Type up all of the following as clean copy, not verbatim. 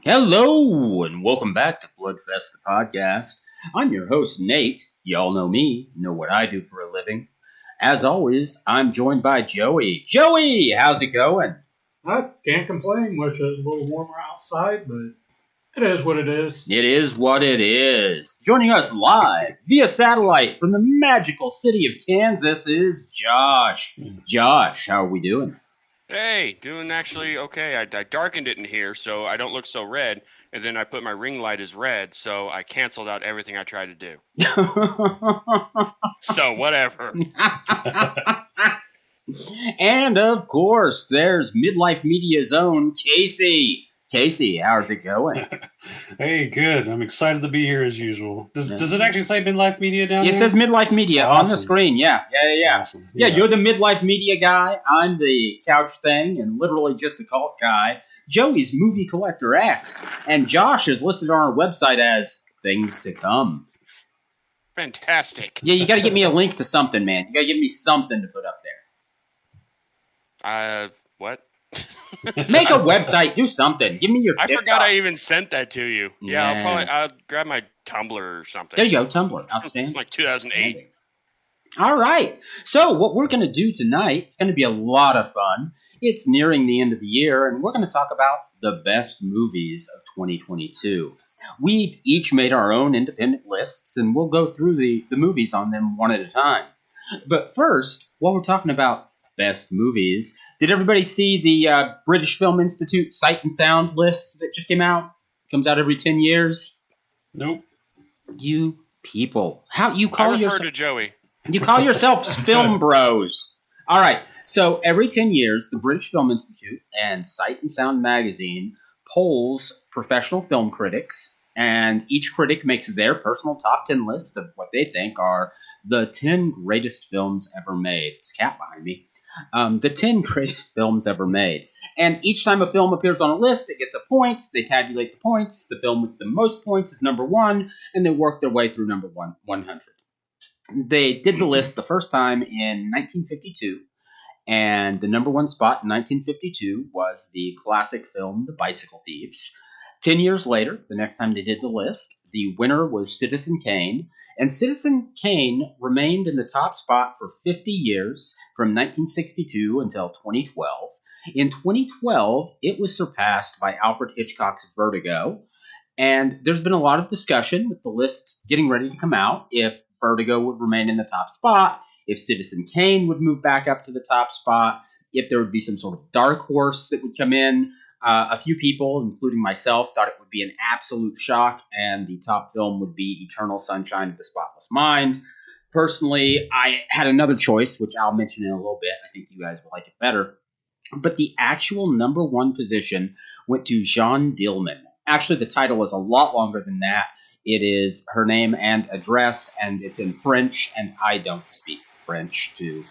Hello, and welcome back to Bloodfest, the podcast. I'm your host, Nate. Y'all know what I do for a living. As always, I'm joined by Joey. Joey, how's it going? I can't complain. Wish it was a little warmer outside, but it is what it is. It is what it is. Joining us live via satellite from the magical city of Kansas is Josh. Josh, how are we doing? Hey, doing actually okay. I darkened it in here so I don't look so red, and then I put my ring light as red, so I canceled out everything I tried to do. So, whatever. And of course, there's Midlife Media's own Casey. Casey, how's it going? Hey, good. I'm excited to be here as usual. Does it actually say Midlife Media down there? It says Midlife Media on the screen. Yeah. Awesome. Yeah, you're the Midlife Media guy. I'm the couch thing and literally just the cult guy. Joey's Movie Collector X. And Josh is listed on our website as Things to Come. Fantastic. Yeah, you got to get me a link to something, man. You got to give me something to put up there. What? Make a website. Do something. Give me your TikTok. I forgot I even sent that to you. Yeah, I'll grab my Tumblr or something. There you go, Tumblr. Outstanding. Like 2008. All right. So what we're going to do tonight is going to be a lot of fun. It's nearing the end of the year, and we're going to talk about the best movies of 2022. We've each made our own independent lists, and we'll go through the movies on them one at a time. But first, while we're talking about best movies, did everybody see the British Film Institute Sight and Sound list that just came out? Comes out every 10 years. Nope. You people. How you call yourself? I refer to Joey. You call yourselves film bros. All right. So every 10 years, the British Film Institute and Sight and Sound magazine polls professional film critics, and each critic makes their personal top 10 list of what they think are the 10 greatest films ever made. There's a cat behind me. The 10 greatest films ever made. And each time a film appears on a list, it gets a point. They tabulate the points. The film with the most points is number one, and they work their way through number 100. They did the list the first time in 1952, and the number one spot in 1952 was the classic film The Bicycle Thieves. 10 years later, the next time they did the list, the winner was Citizen Kane, and Citizen Kane remained in the top spot for 50 years, from 1962 until 2012. In 2012, it was surpassed by Alfred Hitchcock's Vertigo, and there's been a lot of discussion with the list getting ready to come out if Vertigo would remain in the top spot, if Citizen Kane would move back up to the top spot, if there would be some sort of dark horse that would come in. A few people, including myself, thought it would be an absolute shock, and the top film would be Eternal Sunshine of the Spotless Mind. Personally, I had another choice, which I'll mention in a little bit. I think you guys will like it better. But the actual number one position went to Jeanne Dielman. Actually, the title is a lot longer than that. It is her name and address, and it's in French, and I don't speak French to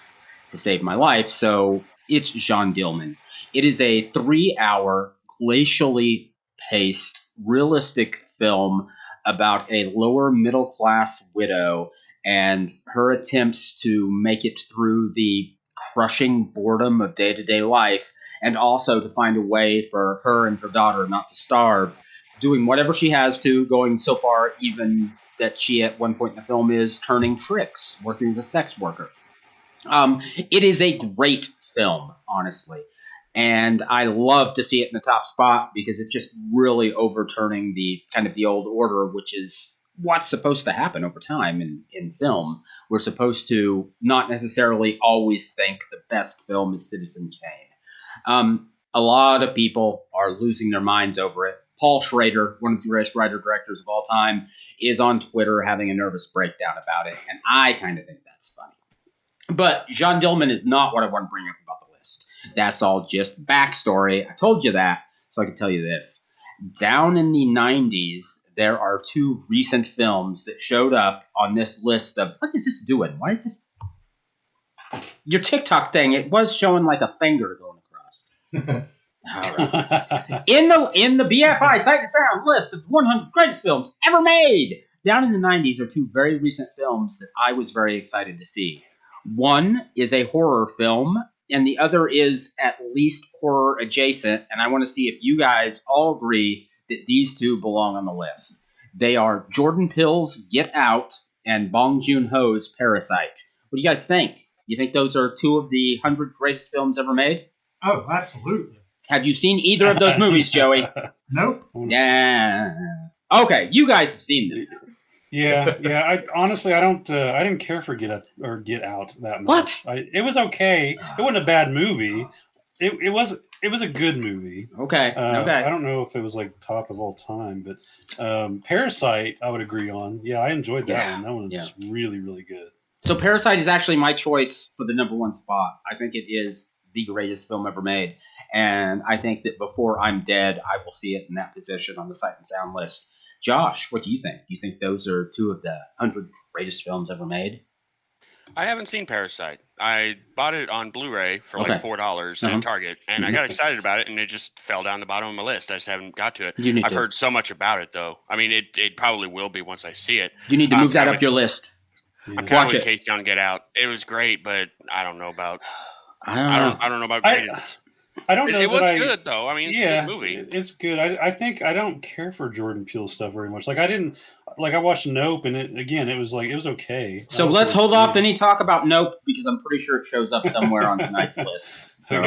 save my life, so it's Jeanne Dielman. It is a 3-hour, glacially paced, realistic film about a lower middle class widow and her attempts to make it through the crushing boredom of day-to-day life, and also to find a way for her and her daughter not to starve, doing whatever she has to, going so far even that she at one point in the film is turning tricks, working as a sex worker. It is a great film, honestly, and I love to see it in the top spot because it's just really overturning the kind of the old order, which is what's supposed to happen over time in film. We're supposed to not necessarily always think the best film is Citizen Kane. A lot of people are losing their minds over it. Paul Schrader, one of the greatest writer-directors of all time, is on Twitter having a nervous breakdown about it, and I kind of think that's funny. But Jeanne Dielman is not what I want to bring up about the list. That's all just backstory. I told you that, so I can tell you this. Down in the 90s, there are two recent films that showed up on this list of, what is this doing? Why is this? Your TikTok thing, it was showing like a finger going across. All right. In the BFI Sight and Sound list of 100 greatest films ever made, down in the 90s are two very recent films that I was very excited to see. One is a horror film and the other is at least horror adjacent, and I want to see if you guys all agree that these two belong on the list. They are Jordan Peele's Get Out and Bong Joon-ho's Parasite. What do you guys think? You think those are two of the 100 greatest films ever made? Oh, absolutely. Have you seen either of those movies, Joey? Nope. Yeah. Okay, you guys have seen them. Yeah. Honestly, I didn't care for Get Out that much. What? It was okay. It wasn't a bad movie. It was a good movie. Okay. I don't know if it was like top of all time, but Parasite I would agree on. Yeah, I enjoyed that one. That one was really, really good. So Parasite is actually my choice for the number one spot. I think it is the greatest film ever made, and I think that before I'm dead, I will see it in that position on the Sight and Sound list. Josh, what do you think? Do you think those are two of the 100 greatest films ever made? I haven't seen Parasite. I bought it on Blu-ray for like $4 at Target, and I got excited about it, and it just fell down the bottom of my list. I just haven't got to it. I've heard so much about it, though. I mean, it probably will be once I see it. You need to move that up your list. I'm kind of with Case John Get Out. It was great, but I don't know about. I don't know about greatness. I don't know. It was good though. I mean, it's a good movie. It's good. I think I don't care for Jordan Peele stuff very much. I watched Nope, and it was okay. So let's hold off any talk about Nope because I'm pretty sure it shows up somewhere on tonight's list. So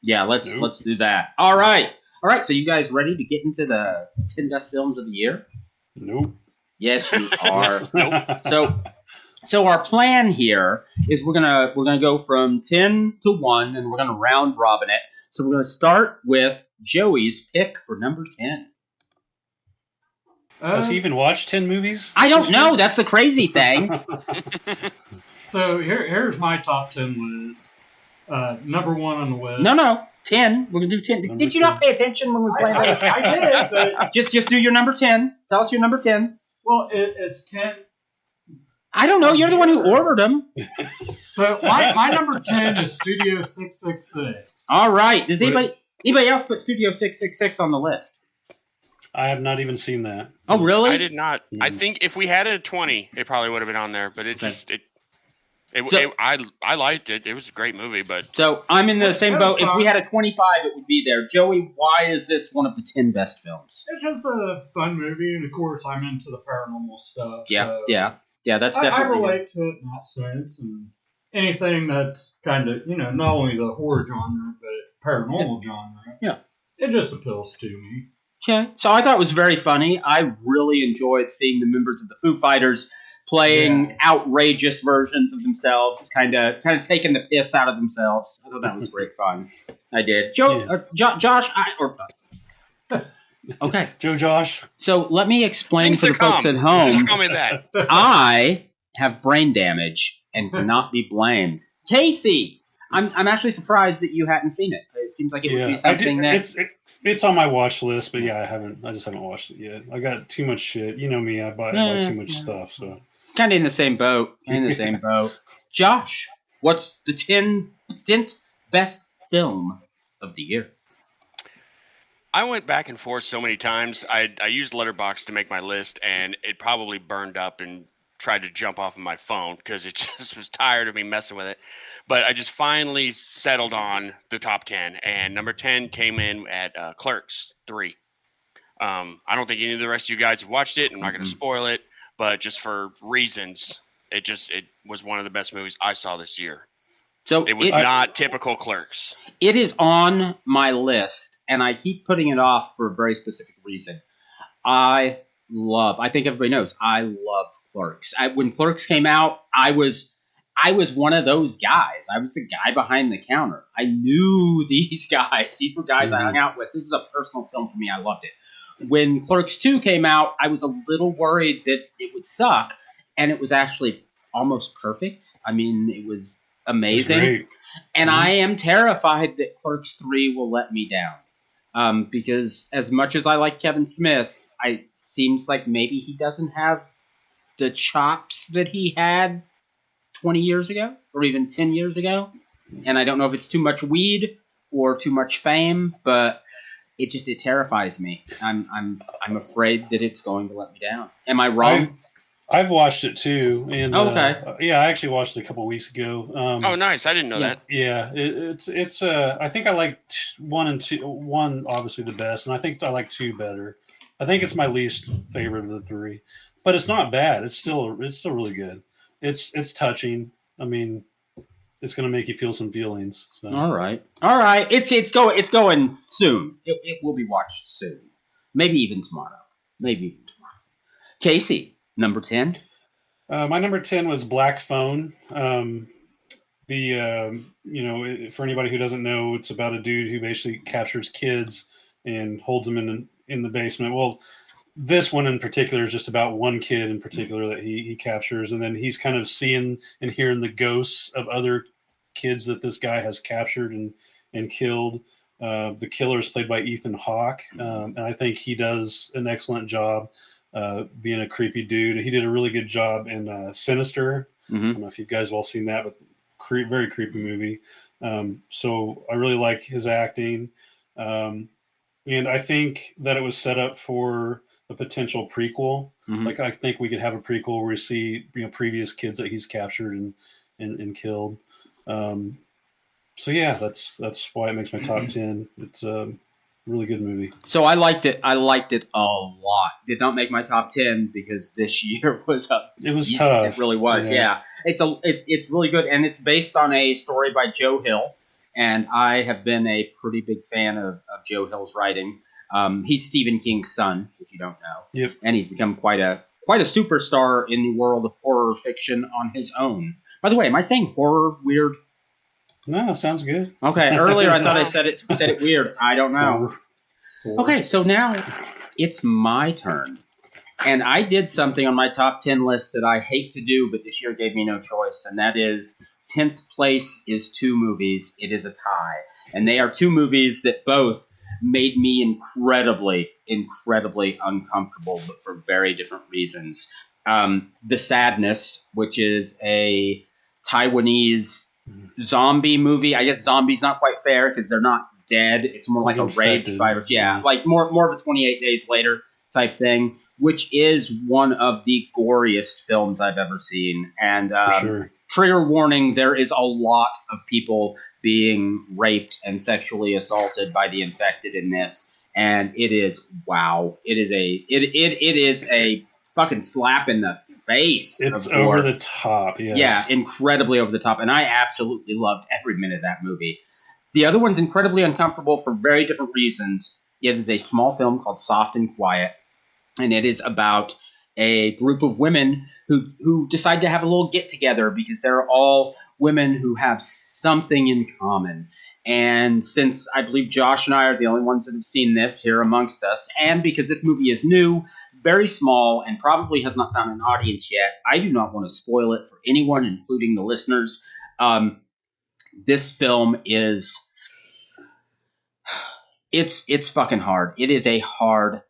yeah, let's do that. All right. So you guys ready to get into the 10 best films of the year? Nope. Yes, you are. Nope. So our plan here is we're gonna go from 10 to 1, and we're gonna round robin it. So we're gonna start with Joey's pick for number 10. Does he even watch 10 movies? I don't know. That's the crazy thing. So here's my top 10 list. Number 1 on the list. No. 10. We're gonna do 10. Did you not pay attention when we played this? I did, but just do your number 10. Tell us your number 10. Well, it's 10. I don't know. You're the one who ordered them. So my number 10 is Studio 666. All right. Does anybody else put Studio 666 on the list? I have not even seen that. Oh, really? I did not. I think if we had it at 20, it probably would have been on there. But I liked it. It was a great movie. But so I'm in the same boat. If we had a 25, it would be there. Joey, why is this one of the 10 best films? It's just a fun movie, and of course, I'm into the paranormal stuff. Yeah, that's definitely. I relate to it in that sense, and anything that's kind of not only the horror genre but paranormal genre. Yeah, it just appeals to me. Okay, so I thought it was very funny. I really enjoyed seeing the members of the Foo Fighters playing outrageous versions of themselves, kind of taking the piss out of themselves. I thought that was great fun. I did. Josh, okay. Josh. So let me explain Things for the folks at home. Just call me that. I have brain damage and cannot be blamed. Casey, I'm actually surprised that you hadn't seen it. It seems like it would be something that... It's on my watch list, but I just haven't watched it yet. I got too much shit. You know me, I buy too much stuff. So kind of in the same boat. Josh, what's the 10th best film of the year? I went back and forth so many times. I used Letterboxd to make my list, and it probably burned up and tried to jump off of my phone because it just was tired of me messing with it. But I just finally settled on the top 10, and number 10 came in at Clerks 3. I don't think any of the rest of you guys have watched it. I'm not going to spoil it, but just for reasons, it was one of the best movies I saw this year. So it was not typical Clerks. It is on my list, and I keep putting it off for a very specific reason. I think everybody knows, I love Clerks. When Clerks came out, I was one of those guys. I was the guy behind the counter. I knew these guys. These were guys I hung out with. This was a personal film for me. I loved it. When Clerks 2 came out, I was a little worried that it would suck, and it was actually almost perfect. I mean, it was amazing. And I am terrified that Clerks 3 will let me down. Because as much as I like Kevin Smith, it seems like maybe he doesn't have the chops that he had 20 years ago or even 10 years ago. And I don't know if it's too much weed or too much fame, but it terrifies me. I'm afraid that it's going to let me down. Am I wrong? I've watched it too, and Okay. I actually watched it a couple weeks ago. Oh, nice! I didn't know that. Yeah, it's I think I like one and two. One obviously the best, and I think I like two better. I think it's my least favorite of the three, but it's not bad. It's still really good. It's touching. I mean, it's gonna make you feel some feelings. So. All right. It's going soon. It will be watched soon. Maybe even tomorrow. Casey, number 10. My number 10 was Black Phone. For anybody who doesn't know, it's about a dude who basically captures kids and holds them in the basement. Well, this one in particular is just about one kid in particular that he captures, and then he's kind of seeing and hearing the ghosts of other kids that this guy has captured and killed. The killer is played by Ethan Hawke, and I think he does an excellent job being a creepy dude. He did a really good job in Sinister. Mm-hmm. I don't know if you guys have all seen that, but very creepy movie. So I really like his acting. And I think that it was set up for a potential prequel. Mm-hmm. Like I think we could have a prequel where we see previous kids that he's captured and killed. So yeah, that's why it makes my top 10. It's a really good movie. So I liked it. I liked it a lot. Did not make my top 10 because this year was a It was beast. tough. It really was. Yeah. It's really good, and it's based on a story by Joe Hill. And I have been a pretty big fan of Joe Hill's writing. He's Stephen King's son, if you don't know. Yep. And he's become quite a superstar in the world of horror fiction on his own. By the way, am I saying horror weird? No, sounds good. Okay, earlier I thought I said it weird. I don't know. Okay, so now it's my turn. And I did something on my top 10 list that I hate to do, but this year gave me no choice, and that is 10th place is two movies. It is a tie. And they are two movies that both made me incredibly uncomfortable, but for very different reasons. The Sadness, which is a Taiwanese zombie movie. I guess zombie's not quite fair because they're not dead. It's more like a rage virus. Yeah, like more of a 28 Days Later type thing, which is one of the goriest films I've ever seen. And sure. Trigger warning, there is a lot of people being raped and sexually assaulted by the infected in this. And it is, wow. It is a fucking slap in the face. It's over the top, yes. Yeah, incredibly over the top. And I absolutely loved every minute of that movie. The other one's incredibly uncomfortable for very different reasons. It is a small film called Soft and Quiet. And it is about a group of women who decide to have a little get-together because they're all women who have something in common. And since I believe Josh and I are the only ones that have seen this here amongst us, and because this movie is new, very small, and probably has not found an audience yet, I do not want to spoil it for anyone, including the listeners. This film is... It's fucking hard. It is a hard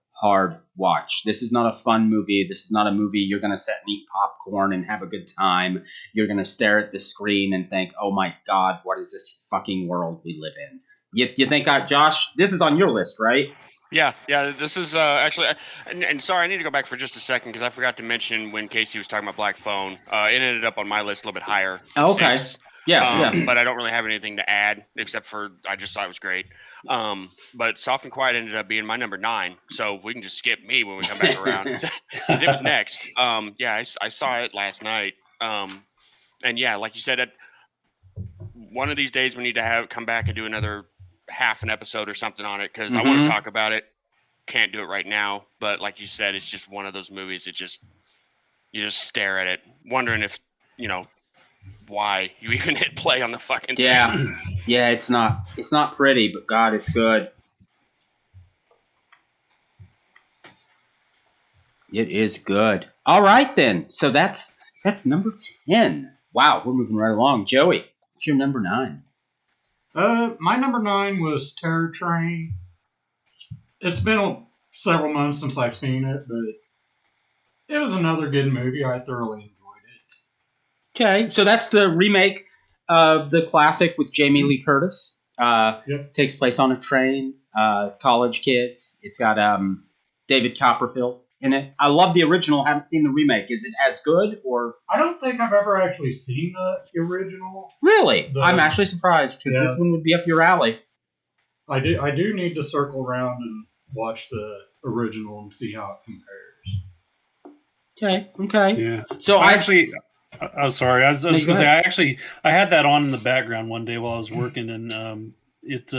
watch. This is not a fun movie. This is not a movie you're going to sit and eat popcorn and have a good time. You're going to stare at the screen and think, oh my God, what is this fucking world we live in? You think, Josh, this is on your list, right? Yeah, this is actually, and sorry, I need to go back for just a second because I forgot to mention when Casey was talking about Black Phone, it ended up on my list a little bit higher. Okay. Yeah. But I don't really have anything to add except for I just thought it was great. But Soft and Quiet ended up being my number 9, so we can just skip me when we come back around. 'Cause it was next. I saw it last night. And yeah, like you said, one of these days we need to come back and do another half an episode or something on it because I want to talk about it. Can't do it right now, but like you said, it's just one of those movies that you just stare at it, wondering if why you even hit play on the fucking thing. Yeah, it's not pretty, but God, it's good. It is good. All right then. So that's number 10. Wow, we're moving right along. Joey, what's your number 9? My number 9 was Terror Train. It's been several months since I've seen it, but it was another good movie. I thoroughly enjoyed it. Okay, so that's the remake of the classic with Jamie Lee Curtis. Yep. Takes place on a train, college kids. It's got David Copperfield in it. I love the original. Haven't seen the remake. Is it as good or? I don't think I've ever actually seen the original. Really? I'm actually surprised because this one would be up your alley. I do need to circle around and watch the original and see how it compares. Okay. Yeah. So I'm sorry. I was going to say I had that on in the background one day while I was working, and it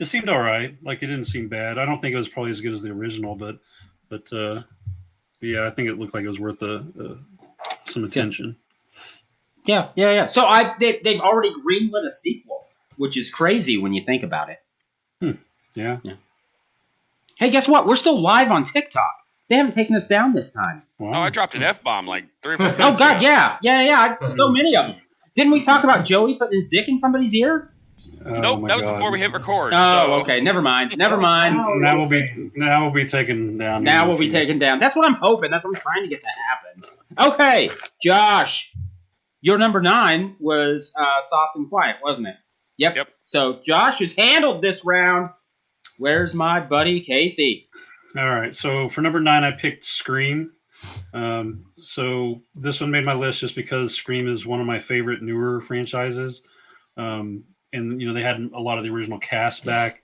seemed all right. Like, it didn't seem bad. I don't think it was probably as good as the original, but yeah, I think it looked like it was worth some attention. Yeah. So they've already greenlit a sequel, which is crazy when you think about it. Yeah. Hey, guess what? We're still live on TikTok. They haven't taken us down this time. Wow. Oh, I dropped an F-bomb like 3 or 4 Oh, God, yeah. So many of them. Didn't we talk about Joey putting his dick in somebody's ear? Nope, that was before we hit record. Oh, okay. Never mind. Now we'll be taken down. Now we'll be taken down. That's what I'm hoping. That's what I'm trying to get to happen. Okay, Josh, your number 9 was Soft and Quiet, wasn't it? Yep. So Josh has handled this round. Where's my buddy Casey? All right. So for number 9, I picked Scream. So this one made my list just because Scream is one of my favorite newer franchises. And they had a lot of the original cast back.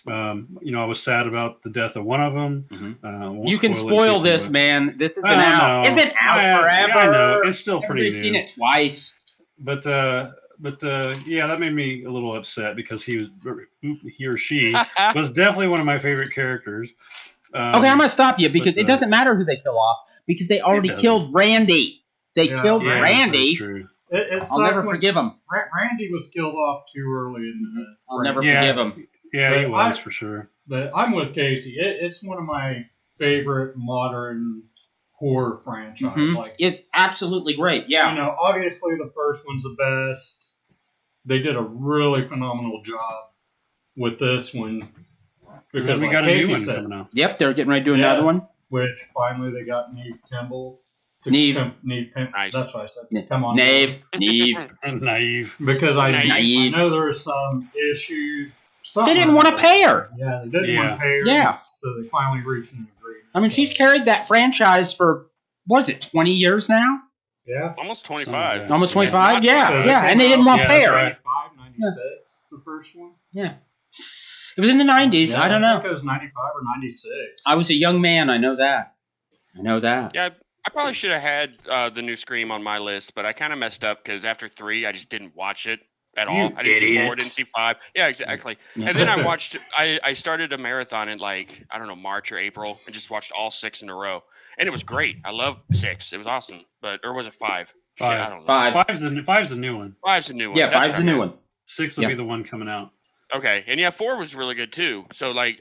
I was sad about the death of one of them. Mm-hmm. You can spoil this, man. This has been out. It's been out forever. Yeah, I know. It's still pretty new. Everybody's seen it twice. But that made me a little upset because he or she was definitely one of my favorite characters. Okay, I'm gonna stop you because it doesn't matter who they kill off because they already killed Randy. They killed Randy. True. I'll never forgive him. Randy was killed off too early. I'll never forgive him. Yeah, he was for sure. But I'm with Casey. It's one of my favorite modern horror franchises. Mm-hmm. It's absolutely great. Yeah. Obviously the first one's the best. They did a really phenomenal job with this one. Because we got a new one coming out. Yep, they're getting ready to do another one. Which finally they got Neve Campbell. Neve. Nice. That's what I said. Come on. Neve. Naive. Because I know there was some issue. They didn't want to pay her. Yeah, they didn't want to pay her. Yeah. So they finally reached an agreement. I mean, she's carried that franchise for, 20 years now? Yeah. Almost 25. Almost 25? Yeah. And they didn't want to pay her. 95, 96, the first one. Yeah. It was in the 90s. Yeah, I don't know. I think it was 95 or 96. I was a young man. I know that. Yeah, I probably should have had the new Scream on my list, but I kind of messed up because after 3, I just didn't watch it at all. I didn't see 4, didn't see 5. Yeah, exactly. And then I started a marathon in March or April and just watched all 6 in a row. And it was great. I love 6. It was awesome. Or was it 5? 5. Shit, I don't know. 5's a new one. 5's a new one. Yeah, 5's a new one. 6 will be the one coming out. Okay, and 4 was really good too. So I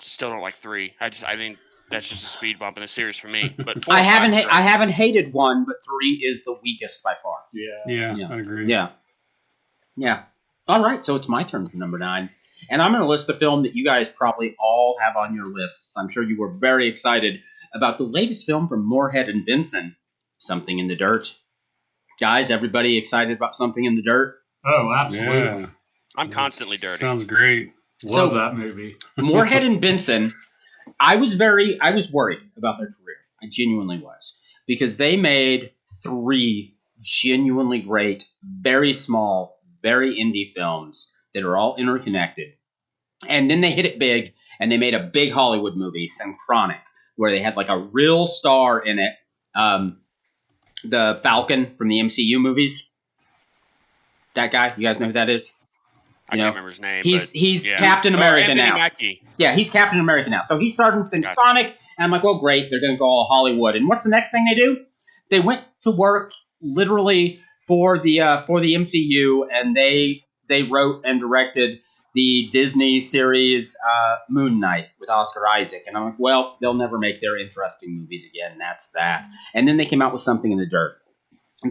still don't like 3. I think that's just a speed bump in the series for me. But 4 I haven't hated 1, but 3 is the weakest by far. Yeah, I agree. Yeah. All right, so it's my turn for number 9, and I'm going to list a film that you guys probably all have on your lists. I'm sure you were very excited about the latest film from Moorhead and Benson, Something in the Dirt. Guys, everybody excited about Something in the Dirt? Oh, absolutely. Yeah. I'm constantly dirty. Sounds great. Love that movie. Moorhead and Benson, I was worried about their career. I genuinely was. Because they made 3 genuinely great, very small, very indie films that are all interconnected. And then they hit it big, and they made a big Hollywood movie, Synchronic, where they had like a real star in it. The Falcon from the MCU movies. That guy, you guys know who that is? I can't remember his name. He's Captain America now. Mackie. Yeah, he's Captain America now. So he starred in Synchronic, and I'm like, well, great, they're going to go all Hollywood. And what's the next thing they do? They went to work literally for the MCU, and they wrote and directed the Disney series Moon Knight with Oscar Isaac. And I'm like, well, they'll never make their interesting movies again. That's that. And then they came out with Something in the Dirt.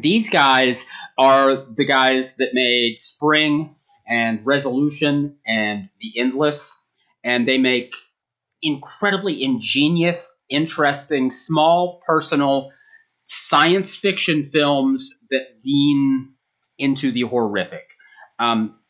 These guys are the guys that made Spring and Resolution and The Endless, and they make incredibly ingenious, interesting, small, personal science fiction films that lean into the horrific.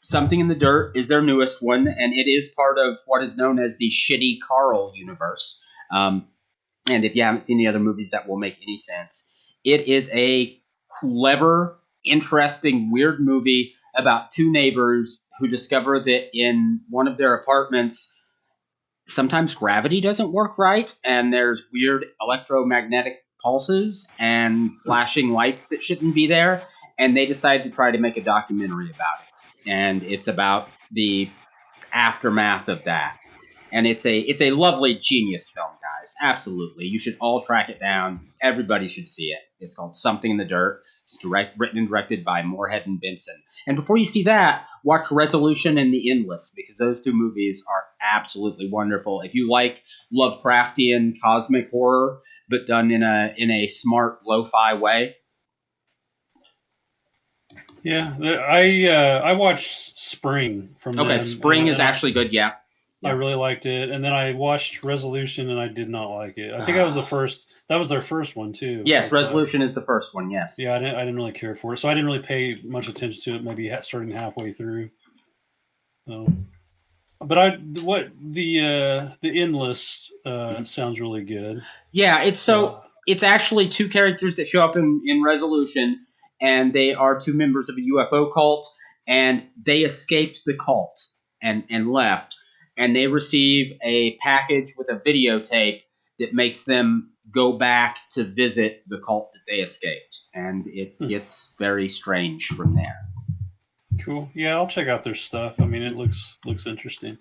Something in the Dirt is their newest one, and it is part of what is known as the Shitty Carl universe. And if you haven't seen the other movies, that will make any sense. It is a clever, interesting, weird movie about two neighbors who discover that in one of their apartments, sometimes gravity doesn't work right, and there's weird electromagnetic pulses and flashing lights that shouldn't be there, and they decide to try to make a documentary about it. And it's about the aftermath of that. And it's a lovely, genius film, guys. Absolutely. You should all track it down. Everybody should see it. It's called Something in the Dirt. It's written and directed by Moorhead and Benson. And before you see that, watch Resolution and The Endless, because those two movies are absolutely wonderful. If you like Lovecraftian cosmic horror, but done in a smart lo-fi way. Yeah, I watched Spring from them. Okay, Spring is actually good, yeah. I really liked it, and then I watched Resolution, and I did not like it. I think that was the first. That was their first one too. Yes, Resolution is the first one. Yes. Yeah, I didn't really care for it, so I didn't really pay much attention to it. Maybe starting halfway through. So, but the Endless sounds really good. Yeah, it's actually two characters that show up in Resolution, and they are two members of a UFO cult, and they escaped the cult and left. And they receive a package with a videotape that makes them go back to visit the cult that they escaped. And it gets very strange from there. Cool. Yeah, I'll check out their stuff. I mean, it looks interesting.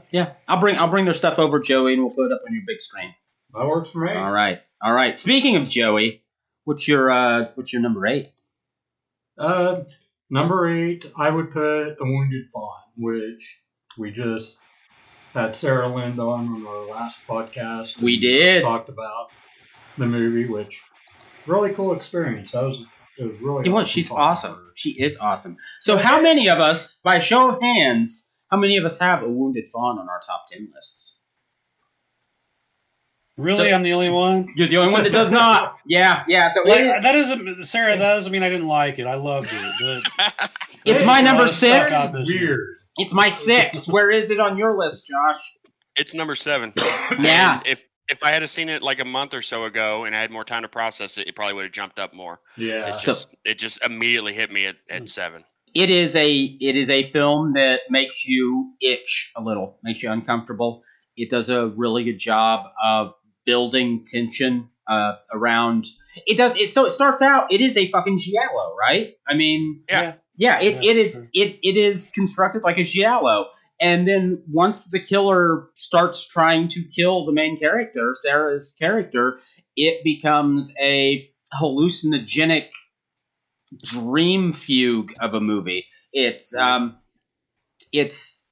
Yeah, I'll bring their stuff over, Joey, and we'll put it up on your big screen. That works for me. All right. Speaking of Joey, what's your number 8? Number 8, I would put A Wounded Fawn, which we just had Sarah Lind on our last podcast. We did. Talked about the movie, which really cool experience. It was really. You know what? She's awesome. She is awesome. So, how many of us, by show of hands, how many of us have A Wounded Fawn on our top 10 lists? Really, I'm the only one. You're the only one that does not. Yeah. So that doesn't, Sarah. That doesn't mean I didn't like it. I loved it. But it's my number 6. Weird. It's my 6. Where is it on your list, Josh? It's number 7. Yeah. And if I had seen it like a month or so ago and I had more time to process it, it probably would have jumped up more. Yeah. It just immediately hit me at 7. It is a film that makes you itch a little, makes you uncomfortable. It does a really good job of building tension around. It does. So it starts out. It is a fucking giallo, right? I mean, yeah. It is constructed like a giallo. And then once the killer starts trying to kill the main character, Sarah's character, it becomes a hallucinogenic dream fugue of a movie. It's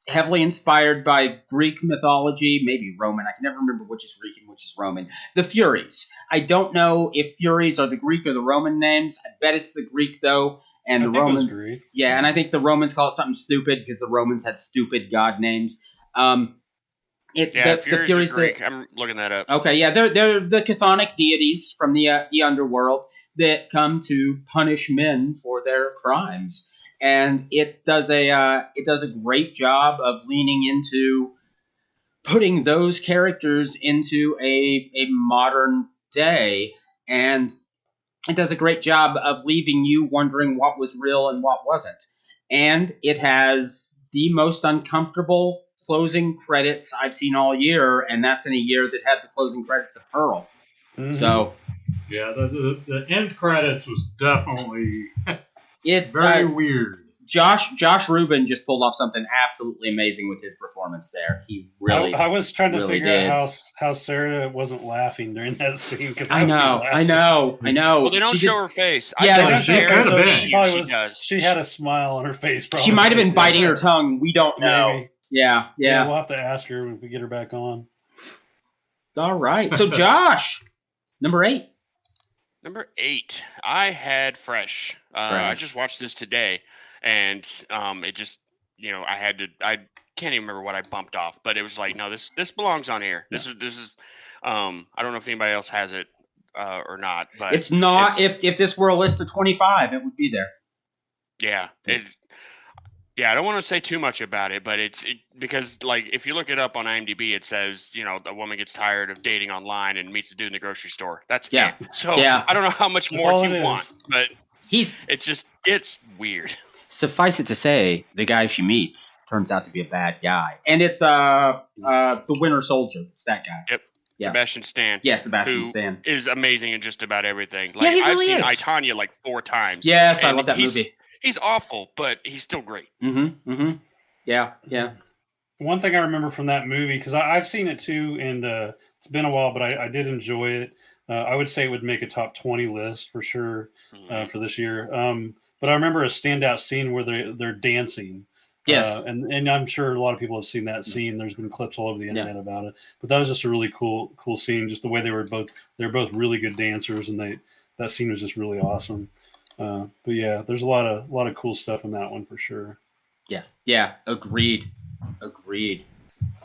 heavily inspired by Greek mythology, maybe Roman. I can never remember which is Greek and which is Roman. The Furies. I don't know if Furies are the Greek or the Roman names. I bet it's the Greek, though. And the Romans, yeah, and I think the Romans call it something stupid because the Romans had stupid god names. The Furies are Greek. I'm looking that up. Okay, yeah, they're the chthonic deities from the underworld that come to punish men for their crimes, and it does a great job of leaning into putting those characters into a modern day, and it does a great job of leaving you wondering what was real and what wasn't. And it has the most uncomfortable closing credits I've seen all year, and that's in a year that had the closing credits of Pearl. Mm-hmm. So, yeah, the end credits was definitely it's very weird. Josh Rubin just pulled off something absolutely amazing with his performance there. He really I was trying to really figure out how Sarah wasn't laughing during that scene. I know. Well, they don't show her face. Yeah, she could have been. She had a smile on her face. Probably. She might have been biting her tongue. We don't know. Maybe. Yeah. We'll have to ask her if we get her back on. All right. So, Josh, number 8. Number 8, I had Fresh. I just watched this today. And it just, I can't even remember what I bumped off, but it was like, no, this belongs on here. This is I don't know if anybody else has it or not, but it's not. If this were a list of 25, it would be there. Yeah, Yeah, I don't want to say too much about it, but because like if you look it up on IMDb, it says a woman gets tired of dating online and meets a dude in the grocery store. That's Yeah. it. So Yeah. I don't know how much That's more all you it is. want, but He's it just gets weird. suffice it to say, the guy she meets turns out to be a bad guy, and it's the Winter Soldier. It's that guy. Yep. Yeah. Sebastian Stan. Yeah, Sebastian who Stan. is amazing in just about everything. Yeah, he I've really seen is. I, Tonya like 4 times. Yes, I and love that movie. He's awful, but he's still great. Yeah. One thing I remember from that movie, because I've seen it too, and it's been a while, but I did enjoy it. I would say it would make a top 20 list for sure for this year. But I remember a standout scene where they're dancing. Yes. And I'm sure a lot of people have seen that scene. There's been clips all over the internet about it. But that was just a really cool scene. Just the way they're both really good dancers, and that scene was just really awesome. But yeah, there's a lot of cool stuff in that one for sure. Yeah. Agreed.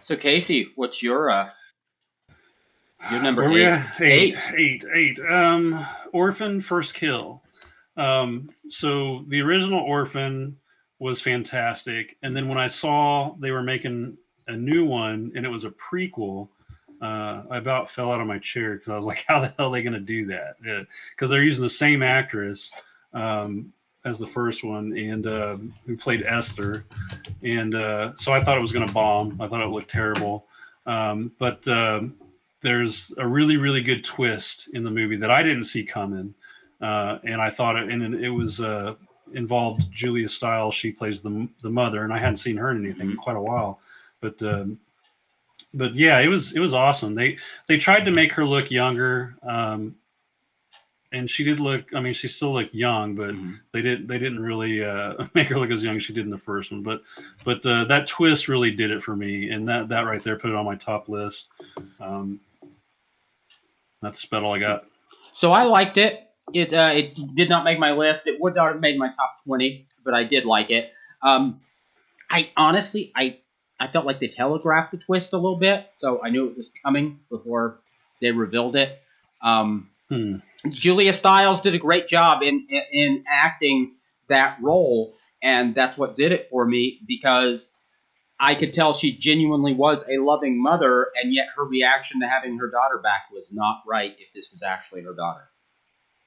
So Casey, what's your number eight? Eight. Orphan First Kill. So the original Orphan was fantastic, and then when I saw they were making a new one and it was a prequel, I about fell out of my chair because I was like, how the hell are they going to do that? Because they're using the same actress as the first one, and who played Esther, and so I thought it was going to bomb. I thought it looked terrible, but there's a really, really good twist in the movie that I didn't see coming, and I thought it was involved Julia Stiles. She plays the mother, and I hadn't seen her in anything in quite a while, but yeah, it was awesome. They tried to make her look younger, and she did look. I mean, she still looked young, but they didn't really make her look as young as she did in the first one. But that twist really did it for me, and that right there put it on my top list. That's about all I got. So I liked it. It did not make my list. It would not have made my top 20, but I did like it. I honestly felt like they telegraphed the twist a little bit, so I knew it was coming before they revealed it. Julia Stiles did a great job in acting that role, and that's what did it for me, because I could tell she genuinely was a loving mother, and yet her reaction to having her daughter back was not right if this was actually her daughter.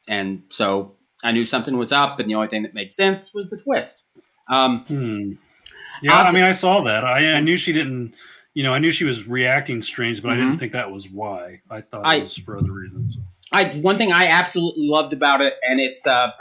And so I knew something was up, and the only thing that made sense was the twist. Yeah, I mean, I saw that. I knew she didn't, I knew she was reacting strange, but I didn't think that was why. I thought it was for other reasons. One thing I absolutely loved about it, and it's a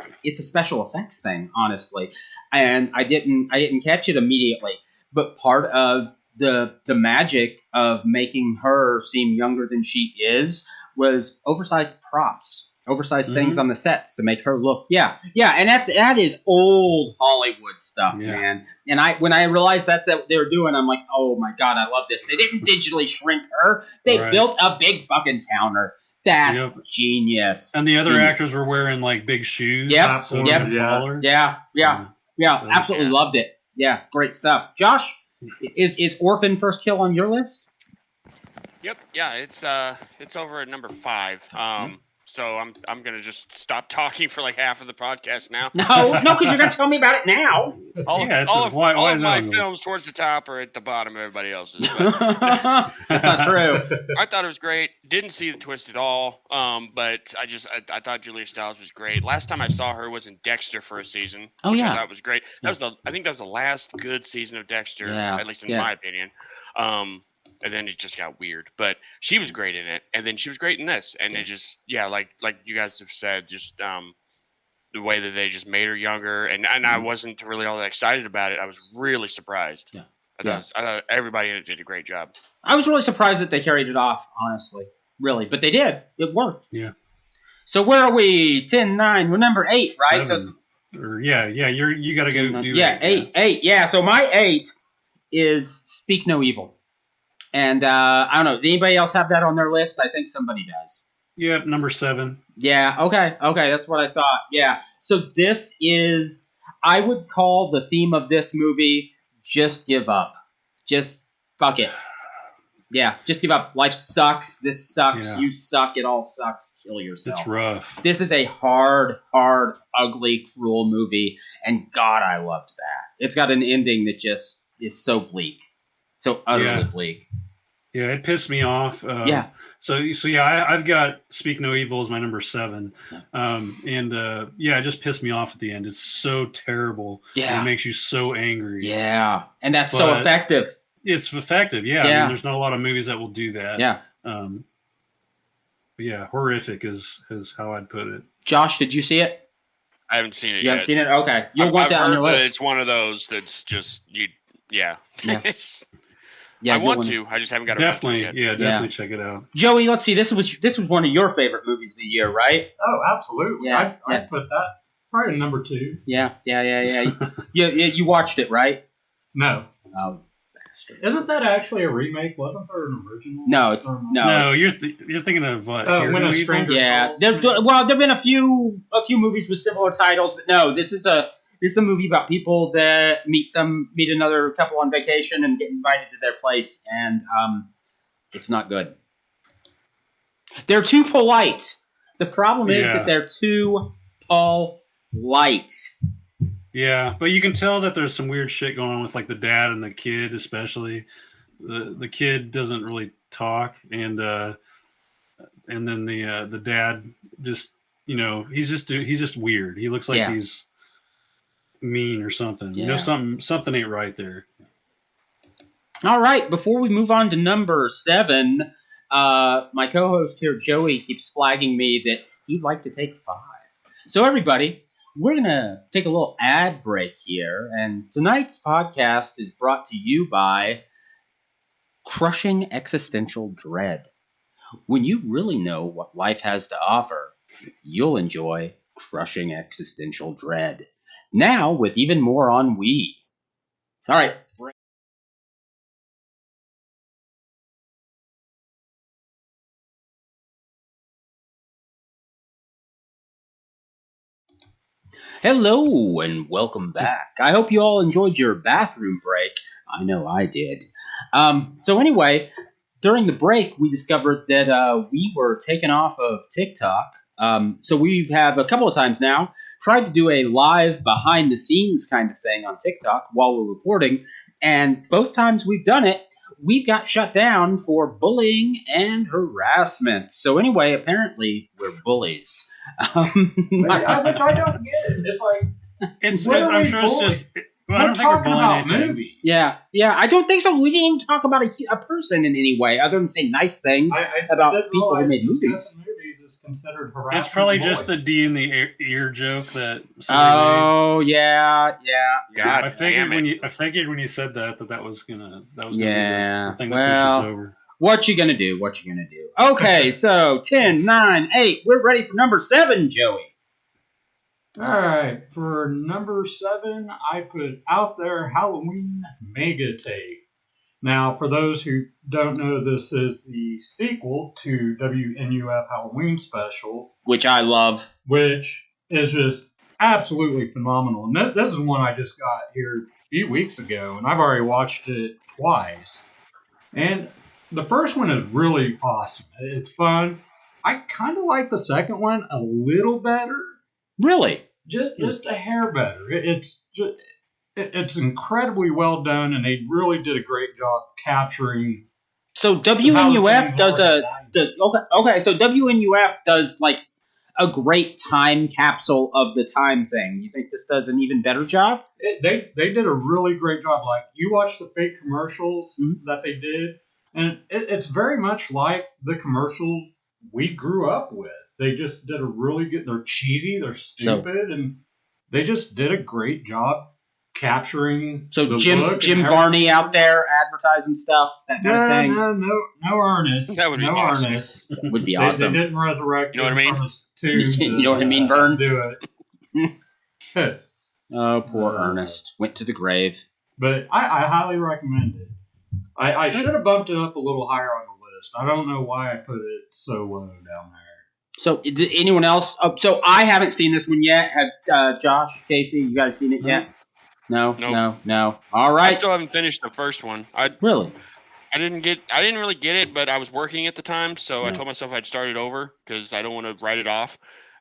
special effects thing, honestly, and I didn't catch it immediately, but part of the magic of making her seem younger than she is was oversized props. Oversized things on the sets to make her look, and that is old Hollywood stuff, man. And when I realized that's what they were doing, I'm like, oh my god, I love this. They didn't digitally shrink her; they built a big fucking counter. That's genius. And the other actors were wearing like big shoes. Taller. Absolutely loved it. Yeah, great stuff. Josh, is Orphan First Kill on your list? Yep. Yeah, it's over at number 5. So I'm gonna just stop talking for like half of the podcast now. No, because you're gonna tell me about it now. All of my films towards the top are at the bottom of everybody else's. That's not true. I thought it was great. Didn't see the twist at all. But I thought Julia Stiles was great. Last time I saw her was in Dexter for a season. Which I thought was great. I think that was the last good season of Dexter, at least in my opinion. And then it just got weird. But she was great in it, and then she was great in this. And it just, like you guys have said, just the way that they just made her younger. And I wasn't really all that excited about it. I was really surprised. I thought everybody in it did a great job. I was really surprised that they carried it off, honestly. Really. But they did. It worked. Yeah. So where are we? 10, 9. We're number 8, right? 7. You got to go do 8. Yeah, so my 8 is Speak No Evil. And I don't know. Does anybody else have that on their list? I think somebody does. Yep, number 7. Yeah, okay, that's what I thought. Yeah. So this is, I would call the theme of this movie, just give up. Just fuck it. Yeah, just give up. Life sucks. This sucks. Yeah. You suck. It all sucks. Kill yourself. It's rough. This is a hard, ugly, cruel movie, and God, I loved that. It's got an ending that just is so bleak. So utterly bleak. Yeah, it pissed me off. So I've got Speak No Evil as my number 7. It just pissed me off at the end. It's so terrible. Yeah. It makes you so angry. Yeah. And that's so effective. It's effective, yeah. I mean, there's not a lot of movies that will do that. Yeah. Horrific is how I'd put it. Josh, did you see it? I haven't seen it yet. You haven't seen it? Okay. You'll want that on your list. It's one of those that's just, Yeah. I want to. I just haven't got around to it yet. Definitely check it out. Joey, let's see. This was one of your favorite movies of the year, right? Oh, absolutely. Yeah. I'd put that probably number 2. Yeah. You watched it, right? No. Oh, bastard. Isn't that actually a remake? Wasn't there an original? No, you're thinking of what? When a Stranger Yeah. Calls? There've been a few movies with similar titles, but no, this is a movie about people that meet another couple on vacation and get invited to their place, and it's not good. They're too polite. The problem is that they're too polite. Yeah, but you can tell that there's some weird shit going on with like the dad and the kid, especially. The kid doesn't really talk, and then the dad just he's just weird. He looks like he's mean or something. Yeah. Something ain't right there. All right, before we move on to number 7, my co-host here, Joey, keeps flagging me that he'd like to take 5. So everybody, we're going to take a little ad break here, and tonight's podcast is brought to you by Crushing Existential Dread. When you really know what life has to offer, you'll enjoy Crushing Existential Dread. Now with even more ennui. All right. Hello and welcome back. I hope you all enjoyed your bathroom break. I know I did. So anyway, during the break, we discovered that we were taken off of TikTok. So we have a couple of times now tried to do a live behind-the-scenes kind of thing on TikTok while we're recording, and both times we've done it, we got shut down for bullying and harassment. So anyway, apparently we're bullies. Which I don't get. It's like, I'm sure it's just. I don't think we're talking about bullying movies. Yeah, I don't think so. We didn't even talk about a person in any way, other than say nice things about people who made movies. Is considered harassment. It's probably just the D in the ear joke that. Oh made. Yeah. God, I figured when you said that was gonna be the thing that pushes over. What you gonna do? Okay, so 10, 9, 8. We're ready for number 7, Joey. All right, for number 7, I put Out There Halloween Mega Take. Now, for those who don't know, this is the sequel to WNUF Halloween Special, which I love, which is just absolutely phenomenal. And this is one I just got here a few weeks ago, and I've already watched it twice. And the first one is really awesome. It's fun. I kind of like the second one a little better. Really? Just a hair better. It's incredibly well done, and they really did a great job capturing. So WNUF So WNUF does like a great time capsule of the time thing. You think this does an even better job? They did a really great job. Like, you watch the fake commercials that they did, and it's very much like the commercials we grew up with. They just did a really good. They're cheesy, they're stupid, and they just did a great job capturing. So Jim Varney out there advertising stuff, that kind of thing. No Ernest. That would be awesome. Ernest. That would be awesome. They didn't resurrect. You know what I mean? From his tomb you know what I mean, Vern? Do it. Oh, poor Ernest went to the grave. But I highly recommend it. I should have bumped it up a little higher on the list. I don't know why I put it so low down there. So, did anyone else? So, I haven't seen this one yet. Have Josh, Casey, you guys seen it yet? No. All right. I still haven't finished the first one. Really? I didn't really get it, but I was working at the time, so I told myself I'd start it over because I don't want to write it off.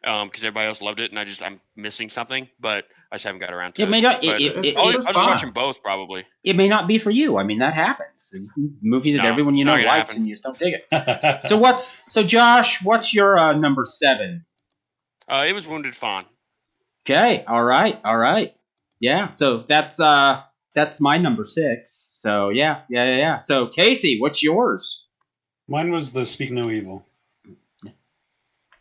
Because everybody else loved it, and I'm missing something, but I just haven't got around to it. May not. I'll just watch them both probably. It may not be for you. I mean, that happens. Movie that everyone you know likes, and you just don't dig it. So Josh, what's your number 7? It was Wounded Fawn. Okay. All right. Yeah. So that's my number 6. So yeah. So Casey, what's yours? Mine was the Speak No Evil.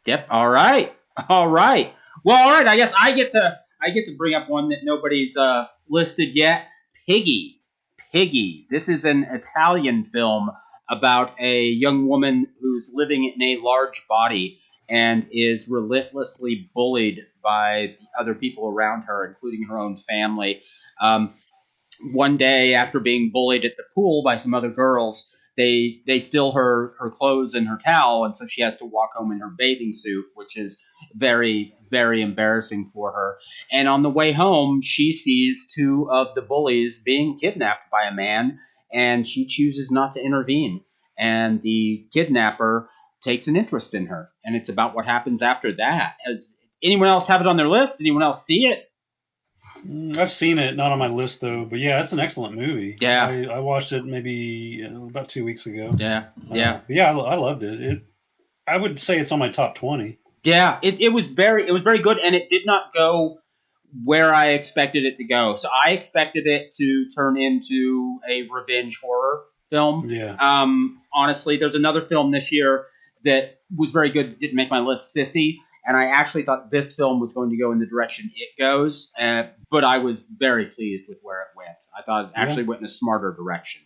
Yep. All right. Well, all right. I guess I get to bring up one that nobody's listed yet. Piggy. This is an Italian film about a young woman who's living in a large body and is relentlessly bullied by the other people around her, including her own family. One day, after being bullied at the pool by some other girls, they steal her clothes and her towel, and so she has to walk home in her bathing suit, which is very, very embarrassing for her. And on the way home, she sees 2 of the bullies being kidnapped by a man, and she chooses not to intervene. And the kidnapper takes an interest in her, and it's about what happens after that. Has anyone else have it on their list? Anyone else see it? I've seen it, not on my list though, but yeah, it's an excellent movie. Yeah, I watched it maybe about 2 weeks ago. Yeah. I loved it. I would say it's on my top 20. Yeah, it was very good, and it did not go where I expected it to go. So I expected it to turn into a revenge horror film. Yeah. Honestly, there's another film this year that was very good. Didn't make my list, Sissy. And I actually thought this film was going to go in the direction it goes, but I was very pleased with where it went. I thought it actually went in a smarter direction.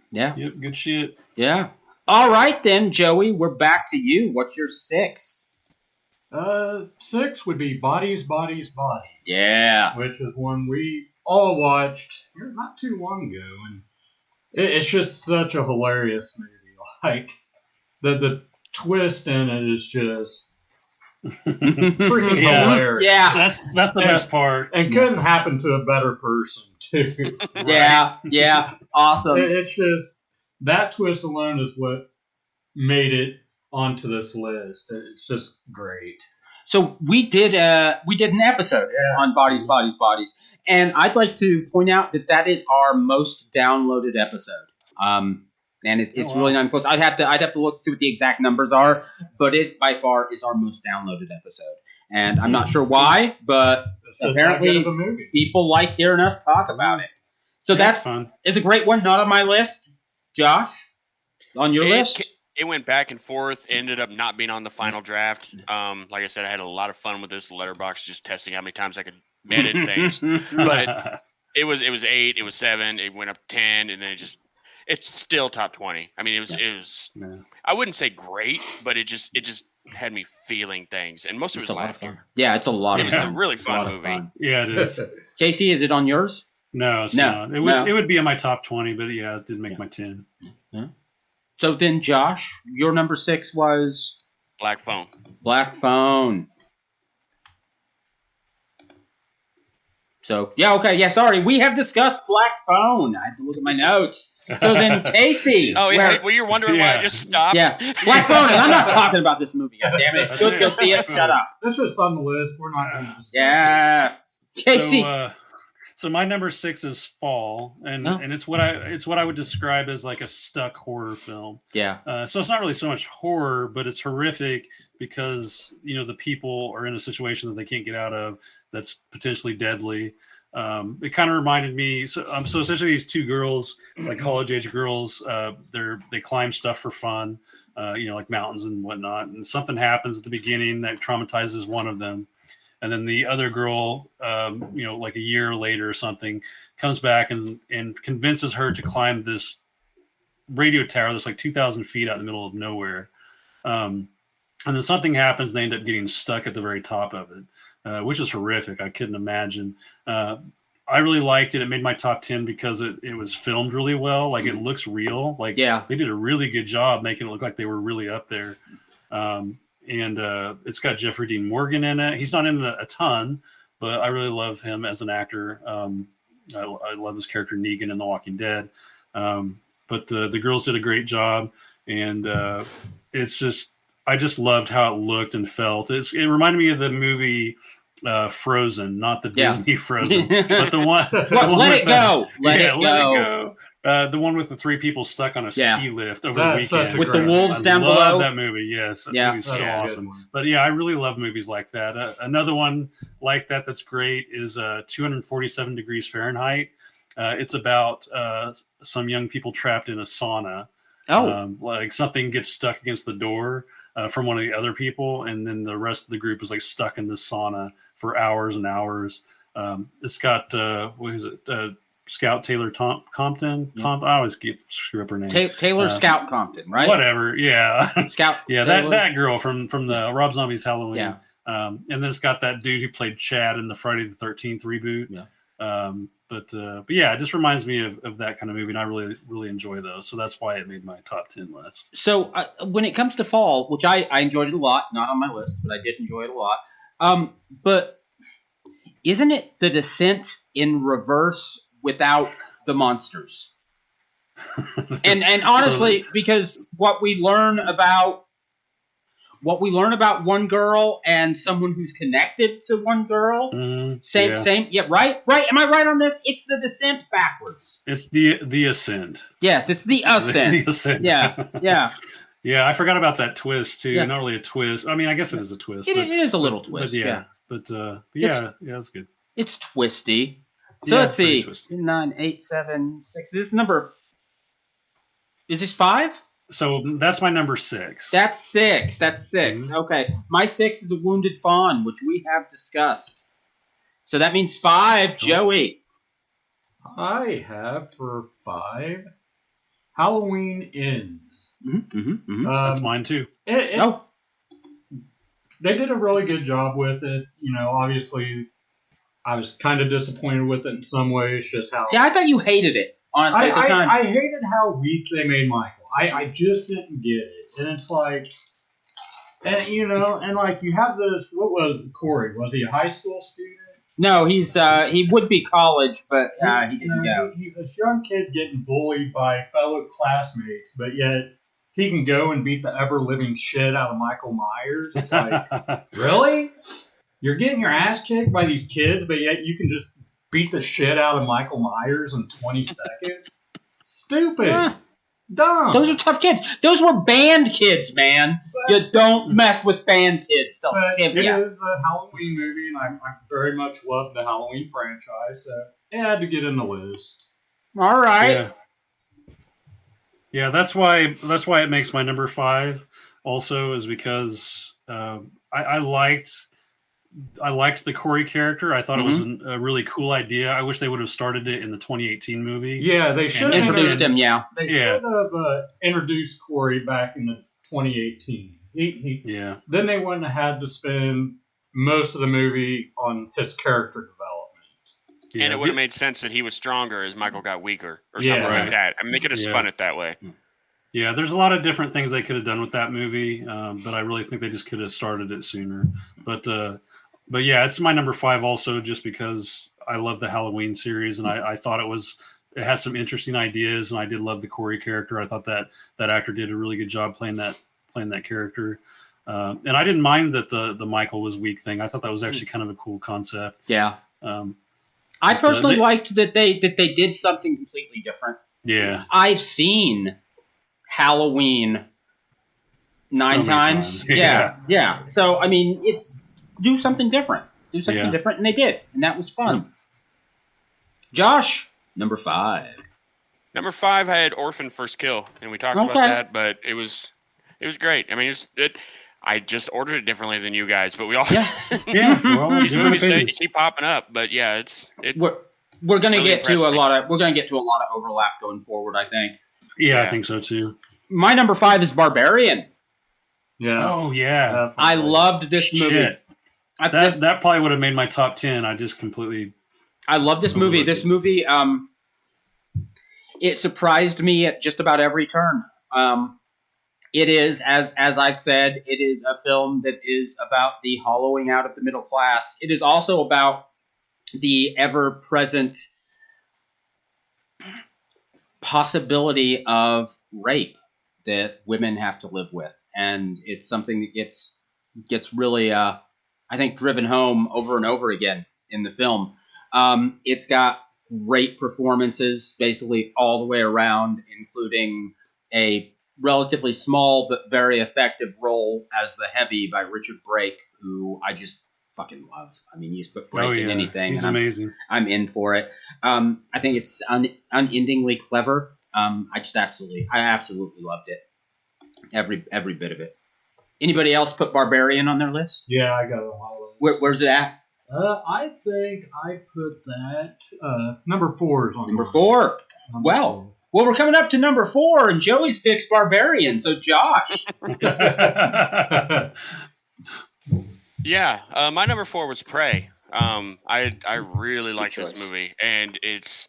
Yeah. Yep, good shit. Yeah. All right then, Joey, we're back to you. What's your 6? 6 would be Bodies. Yeah. Which is one we all watched not too long ago, and it's just such a hilarious movie. Like the twist in it is just freaking hilarious. Yeah, that's the best part. And couldn't happen to a better person too. Right? Yeah, awesome. It's just that twist alone is what made it onto this list. It's just great. So we did an episode on Bodies, and I'd like to point out that is our most downloaded episode. And it's really not close. I'd have to look to see what the exact numbers are, but it by far is our most downloaded episode. And I'm not sure why, but apparently people like hearing us talk about it. So that's fun. It's a great one. Not on my list. Josh, on your list? It went back and forth. Ended up not being on the final draft. Like I said, I had a lot of fun with this letterbox, just testing how many times I could edit things. But it was 8, it was 7, it went up 10, and then it's still top 20. I mean, it was. I wouldn't say great, but it just had me feeling things, and most of it was laughter. Yeah, it's a lot of fun. It was a really fun movie. Yeah, it is. Casey, is it on yours? No, it's not. It would be in my top 20, but yeah, it did make my 10. Yeah. So then, Josh, your number 6 was Black Phone. Black Phone. So sorry, we have discussed Black Phone. I had to look at my notes. So then, Casey. Oh, yeah. Well, you're wondering why I just stopped? Yeah. Black Phone, and I'm not talking about this movie. God damn it. Go see it. Shut up. This was on the list. We're not going to discuss it. Casey. So my number 6 is Fall, and it's what I would describe as like a stuck horror film. Yeah. So it's not really so much horror, but it's horrific because the people are in a situation that they can't get out of that's potentially deadly. It kind of reminded me. So essentially these 2 girls, like college age girls, they climb stuff for fun, like mountains and whatnot. And something happens at the beginning that traumatizes one of them. And then the other girl, like a year later or something, comes back and convinces her to climb this radio tower that's like 2,000 feet out in the middle of nowhere. And then something happens. They end up getting stuck at the very top of it, which is horrific. I couldn't imagine. I really liked it. It made my top 10 because it was filmed really well. Like, it looks real. Like, they did a really good job making it look like they were really up there. And it's got Jeffrey Dean Morgan in it. He's not in it a ton, but I really love him as an actor. I love his character Negan in The Walking Dead. But the girls did a great job, and it's just I just loved how it looked and felt. It reminded me of the movie Frozen, not the Disney Frozen, but the one. Let it go. Let it go. The one with the 3 people stuck on a ski lift over the weekend. With the wolves down below. I love that movie, yes. That movie's so awesome. But yeah, I really love movies like that. Another one like that that's great is 247 Degrees Fahrenheit. It's about some young people trapped in a sauna. Like something gets stuck against the door from one of the other people, and then the rest of the group is like stuck in the sauna for hours and hours. It's got, what is it? Scout Taylor Compton. I always screw up her name. Taylor Scout Compton, right? Whatever. Yeah. Scout. Yeah, that girl from the Rob Zombie's Halloween. Yeah. And then it's got that dude who played Chad in the Friday the 13th reboot. Yeah. But yeah, it just reminds me of that kind of movie, and I really enjoy those. So that's why it made my top 10 list. So when it comes to fall, which I enjoyed it a lot, not on my list, but I did enjoy it a lot. But isn't it The Descent in reverse without the monsters? and honestly, because what we learn about one girl and someone who's connected to one girl, same, right? Am I right on this? It's The Descent backwards. It's the Ascent. Yes, it's the Ascent. The Ascent. Yeah. Yeah, I forgot about that twist too. Yeah. Not really a twist. I mean, I guess it is a twist. It is a little twist. But it's good. It's twisty. So let's see. 9, 8, 7, 6. This number. Is this 5? So that's my number 6. That's 6. Mm-hmm. Okay. My 6 is A Wounded Fawn, which we have discussed. So that means 5, Joey. I have for 5 Halloween Ends. That's mine too. They did a really good job with it. You know, obviously, I was kind of disappointed with it in some ways. Just how. See, I thought you hated it. Honestly, at the time. I hated how weak they made Michael. I just didn't get it, and it's like, and you know, and like you have this. What was Corey? Was he a high school student? No, he would be college, but he didn't go. He's a young kid getting bullied by fellow classmates, but yet he can go and beat the ever-living shit out of Michael Myers. It's like, really? You're getting your ass kicked by these kids, but yet you can just beat the shit out of Michael Myers in 20 seconds? Stupid. Dumb. Those are tough kids. Those were band kids, man. You don't mess with band kids. It is a Halloween movie, and I very much love the Halloween franchise, so it had to get in the list. All right. Yeah, that's why it makes my number 5. Also, is because I liked the Corey character. I thought it was a really cool idea. I wish they would have started it in the 2018 movie. Yeah, they should have introduced him. Yeah, they should have introduced Corey back in the 2018. Then they wouldn't have had to spend most of the movie on his character development. Yeah. And it would have made sense that he was stronger as Michael got weaker or something like that. I mean, they could have spun it that way. Yeah, there's a lot of different things they could have done with that movie, but I really think they just could have started it sooner. But yeah, it's my number 5 also, just because I love the Halloween series, and I thought it had some interesting ideas, and I did love the Corey character. I thought that actor did a really good job playing that character. And I didn't mind that the Michael was weak thing. I thought that was actually kind of a cool concept. Yeah. I personally liked that they did something completely different. Yeah. I've seen Halloween 9 times. Yeah. So I mean, it's do something different. And they did, and that was fun. Josh, number 5. Number 5, I had Orphan First Kill, and we talked about that, but it was great. I mean, I just ordered it differently than you guys, but we all these movies keep popping up. But yeah, we're gonna get to a lot of overlap going forward, I think. Yeah, I think so too. My number 5 is Barbarian. Yeah. Oh yeah. I loved this movie. That probably would have made my top 10. I just completely. I love this movie. This movie, it surprised me at just about every turn. It is, as I've said, it is a film that is about the hollowing out of the middle class. It is also about the ever-present possibility of rape that women have to live with, and it's something that gets really, I think, driven home over and over again in the film. It's got great performances basically all the way around, including a relatively small but very effective role as the Heavy by Richard Brake, who I just fucking love. I mean, he's put Brake in anything. He's amazing. I'm in for it. I think it's unendingly clever. I absolutely loved it. Every bit of it. Anybody else put Barbarian on their list? Yeah, I got it on my list. Where's it at? I think I put that number 4 is on Number 4. Well, we're coming up to number 4, and Joey's picks Barbarian. So, Josh. Yeah, my number 4 was Prey. I really like this movie, and it's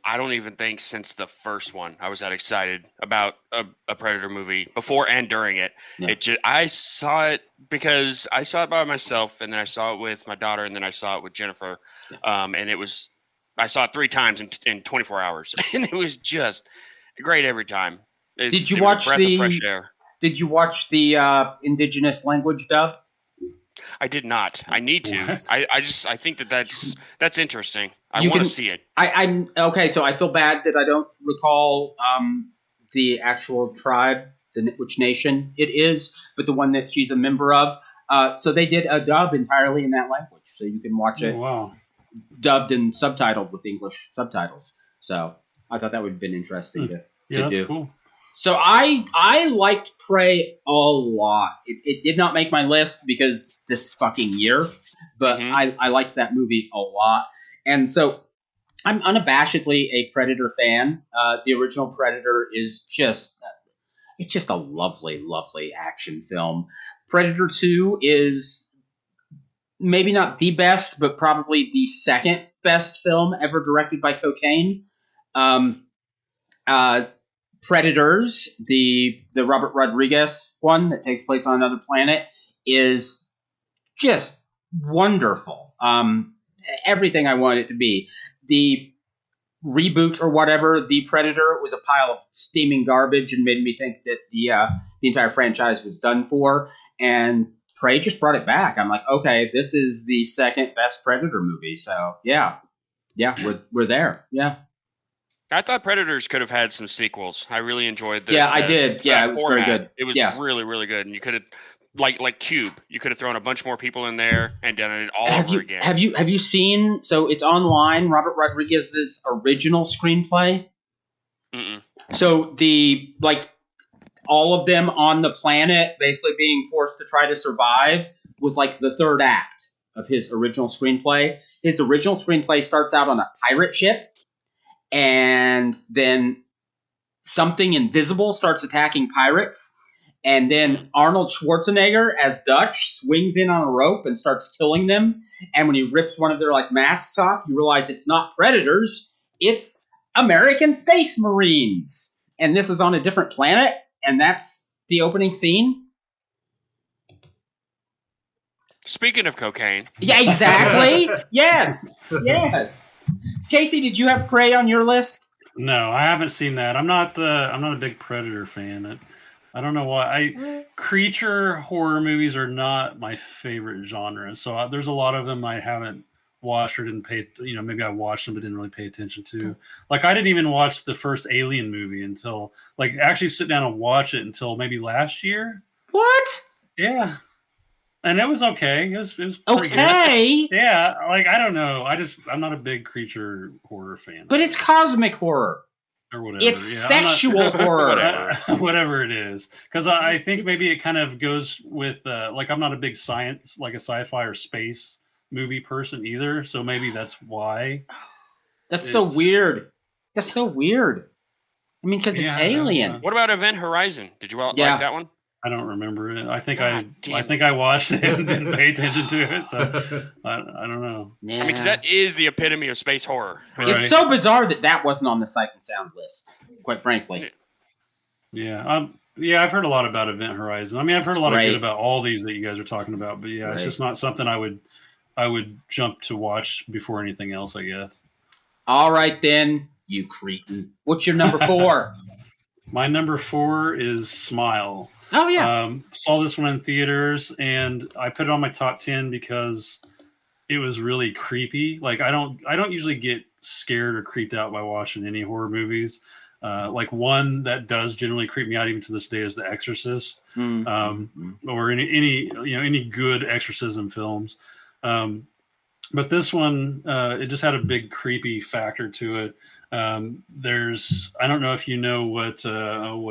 I don't even think since the first one I was that excited about a Predator movie before and during it. Yeah. I saw it because I saw it by myself, and then I saw it with my daughter, and then I saw it with Jennifer, and I saw it 3 times in 24 hours, and it was just great every time. Did you watch Did you watch the indigenous language dub? I did not. I need to. I think that's interesting. I want to see it. I'm okay. So I feel bad that I don't recall the actual tribe, which nation it is, but the one that she's a member of. So they did a dub entirely in that language, so you can watch it dubbed and subtitled with English subtitles. So I thought that would have been interesting to do. That's cool. So I liked Prey a lot. It did not make my list because this fucking year, but I liked that movie a lot. And so I'm unabashedly a Predator fan. The original Predator is it's just a lovely, lovely action film. Predator 2 is maybe not the best, but probably the second best film ever directed by Cocaine. Predators, the Robert Rodriguez one that takes place on another planet, is just wonderful. Everything I want it to be. The reboot or whatever, The Predator, was a pile of steaming garbage and made me think that the entire franchise was done for. And Prey just brought it back. I'm like, okay, this is the second best Predator movie. So yeah, we're there. Yeah. I thought Predators could have had some sequels. I really enjoyed the I did. Yeah, it was format. very good. It was really, really good. And you could have, like Cube, you could have thrown a bunch more people in there and done it all over again. Have you seen, so it's online, Robert Rodriguez's original screenplay? Mm-mm. So all of them on the planet basically being forced to try to survive was like the third act of his original screenplay. His original screenplay starts out on a pirate ship, and then something invisible starts attacking pirates, and then Arnold Schwarzenegger as Dutch swings in on a rope and starts killing them, and when he rips one of their masks off, you realize it's not Predators, it's American Space Marines, and this is on a different planet, and that's the opening scene. Speaking of cocaine. Yeah, exactly. Yes. Casey, did you have Prey on your list? No, I haven't seen that. I'm not a big Predator fan. I don't know why. Creature horror movies are not my favorite genre. So there's a lot of them I haven't watched or didn't pay. Maybe I watched them but didn't really pay attention to. Like I didn't even watch the first Alien movie until actually sit down and watch it until maybe last year. What? Yeah. And it was okay. It was pretty okay. Good. Yeah, I don't know. I'm not a big creature horror fan. But it's cosmic horror. Or whatever. It's sexual horror. Whatever it is. Because I think maybe it kind of goes with, I'm not a big science, a sci-fi or space movie person either. So maybe that's why. That's so weird. I mean, because it's Alien. What about Event Horizon? Did you like that one? I don't remember it. I think I watched it and didn't pay attention to it, so I don't know. Yeah. I mean, 'cause that is the epitome of space horror. Right? It's so bizarre that wasn't on the Sight and Sound list, quite frankly. Yeah, I've heard a lot about Event Horizon. I mean, I've heard a lot of good about all these that you guys are talking about, but it's just not something I would jump to watch before anything else, I guess. All right, then. You cretin. What's your number 4? My number 4 is Smile. Oh, yeah. Saw this one in theaters, and I put it on my top 10 because it was really creepy. Like I don't usually get scared or creeped out by watching any horror movies. Like one that does generally creep me out even to this day is The Exorcist, or any good exorcism films. But this one, it just had a big creepy factor to it. I don't know if you know what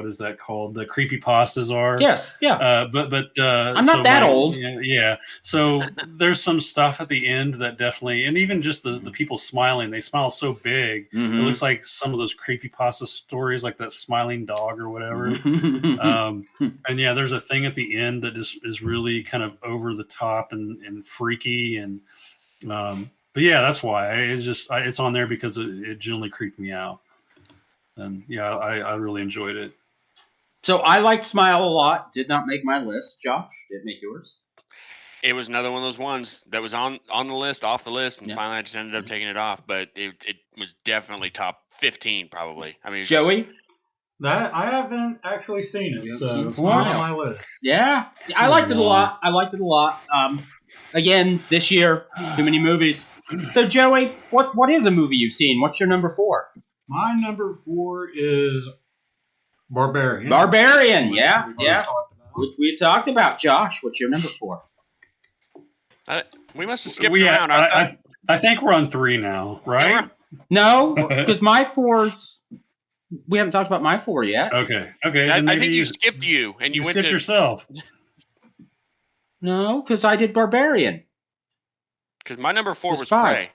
is that called? The creepypastas are. Yes, yeah. But I'm not that old. Yeah. So there's some stuff at the end that definitely, and even just the people smiling, they smile so big. Mm-hmm. It looks like some of those creepypasta stories, like that smiling dog or whatever. And yeah, there's a thing at the end that just is really kind of over the top and freaky and. But yeah, that's why it's on there because it generally creeped me out, and yeah, I really enjoyed it. So I liked Smile a lot. Did not make my list. Josh, did it make yours? It was another one of those ones that was on the list, off the list, and finally I just ended up taking it off. But it was definitely top 15 probably. I mean, Joey. That I haven't actually seen it, so it's Wow. not on my list. Yeah, I liked it a lot. Again, this year, too many movies. So, Joey, what is a movie you've seen? What's your number 4? My number 4 is Barbarian. Barbarian, yeah. Which we've talked about. Josh, what's your number 4? We must have skipped around. I think we're on 3 now, right? No, because my 4's... We haven't talked about my 4 yet. Okay. I think you skipped you, and you went skipped yourself. No, because I did Barbarian. Because my number 4 was 5. Prey.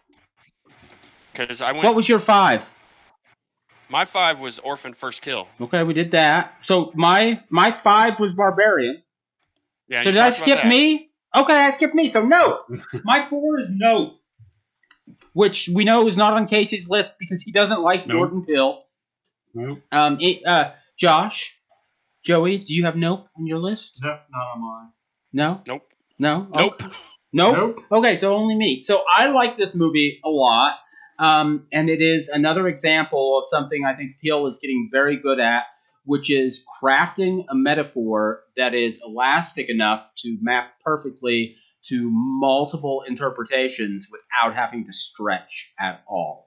Because I went. What was your 5? My 5 was Orphan First Kill. Okay, we did that. So my 5 was Barbarian. Yeah. So did I skip me? Okay, I skipped me. So Nope. My 4 is Nope, which we know is not on Casey's list because he doesn't like Jordan Peele. Nope. Josh, Joey, do you have Nope on your list? Nope, not on mine. No? Nope. No? Nope. Okay. Nope? Okay, so only me. So I like this movie a lot, and it is another example of something I think Peele is getting very good at, which is crafting a metaphor that is elastic enough to map perfectly to multiple interpretations without having to stretch at all.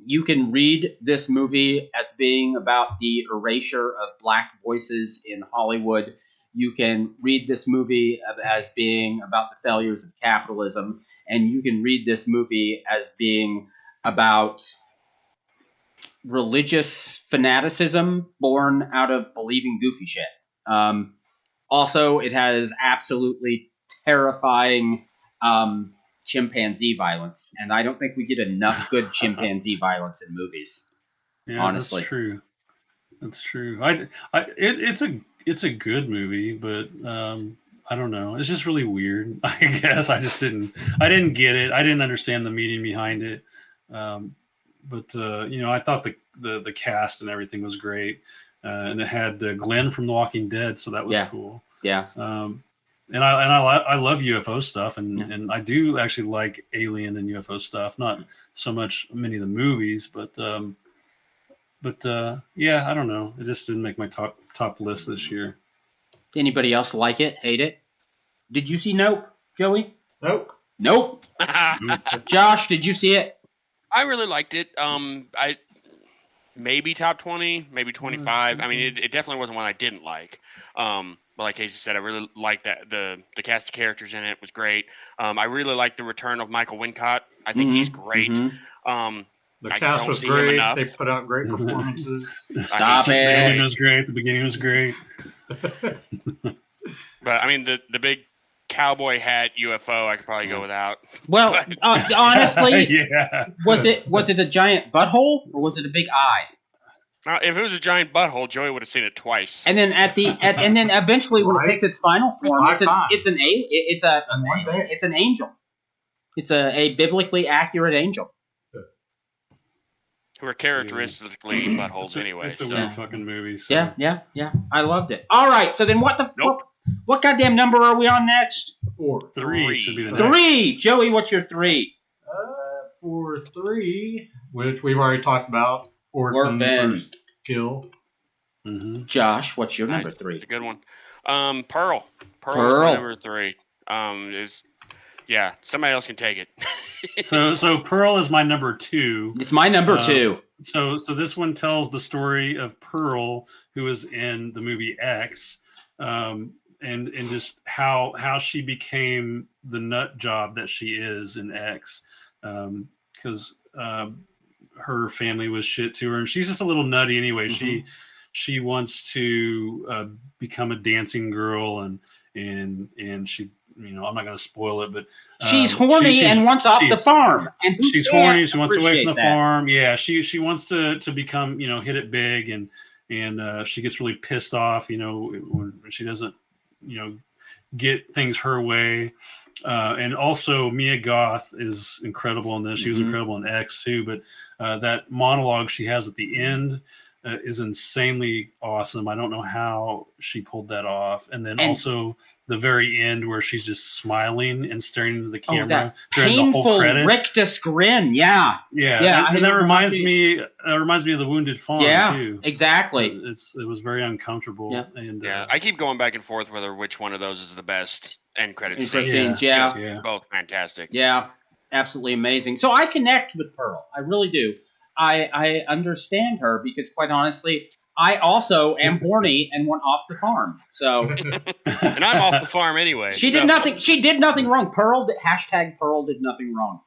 You can read this movie as being about the erasure of black voices in Hollywood. You can read this movie as being about the failures of capitalism, and you can read this movie as being about religious fanaticism born out of believing goofy shit. Also, it has absolutely terrifying chimpanzee violence, and I don't think we get enough good chimpanzee violence in movies. Yeah, honestly, that's true. It's a good movie, but I don't know. It's just really weird. I guess I didn't get it. I didn't understand the meaning behind it. But I thought the cast and everything was great, and it had Glenn from The Walking Dead, so that was cool. Yeah. And I love UFO stuff, and I do actually like alien and UFO stuff. Not so much many of the movies, but yeah, I don't know. It just didn't make my top list this year. Anybody else like it? Hate it? Did you see Nope, Joey? Nope. Josh, did you see it? I really liked it. I maybe top 20, maybe 25. I mean, it definitely wasn't one I didn't like. But like Casey said, I really liked that the cast of characters in it was great. I really liked the return of Michael Wincott. I think he's great. The cast was great. They put out great performances. Stop it. The beginning was great. The beginning was great. But I mean, the big cowboy hat UFO, I could probably go without. Well, honestly, yeah. Was it a giant butthole or was it a big eye? If it was a giant butthole, Joey would have seen it twice. And then and then eventually, when it takes its final form, it's an angel. It's a biblically accurate angel. Who are characteristically buttholes anyway. It's a weird fucking movie. So. Yeah. I loved it. All right, so then what goddamn number are we on next? 4. 3 should be the next. 3. Joey, what's your 3? for 3, which we've already talked about, Orphan First Kill. Mm-hmm. Josh, what's your number 3? It's a good one. Pearl. Pearl. My number 3. Somebody else can take it. So Pearl is my number 2. It's my number 2. So this one tells the story of Pearl, who was in the movie X, and just how she became the nut job that she is in X, because her family was shit to her, and she's just a little nutty anyway. Mm-hmm. She wants to become a dancing girl, and she, I'm not going to spoil it, but she's horny and wants off the farm. And she's horny. She wants away from the farm. Yeah, she wants to become, hit it big, and she gets really pissed off, when she doesn't, get things her way. And also Mia Goth is incredible in this. She was incredible in X too, but that monologue she has at the end is insanely awesome. I don't know how she pulled that off. And then also the very end where she's just smiling and staring into the camera during the whole credit. Rictus grin. Yeah. And that reminds me of The Wounded Fawn too. Exactly. It was very uncomfortable. Yeah. And I keep going back and forth whether which one of those is the best end credit scenes. Both fantastic. Yeah. Absolutely amazing. So I connect with Pearl. I really do. I understand her because, quite honestly, I also am horny and want off the farm. So, and I'm off the farm anyway. She did nothing. She did nothing wrong. Pearl did nothing wrong.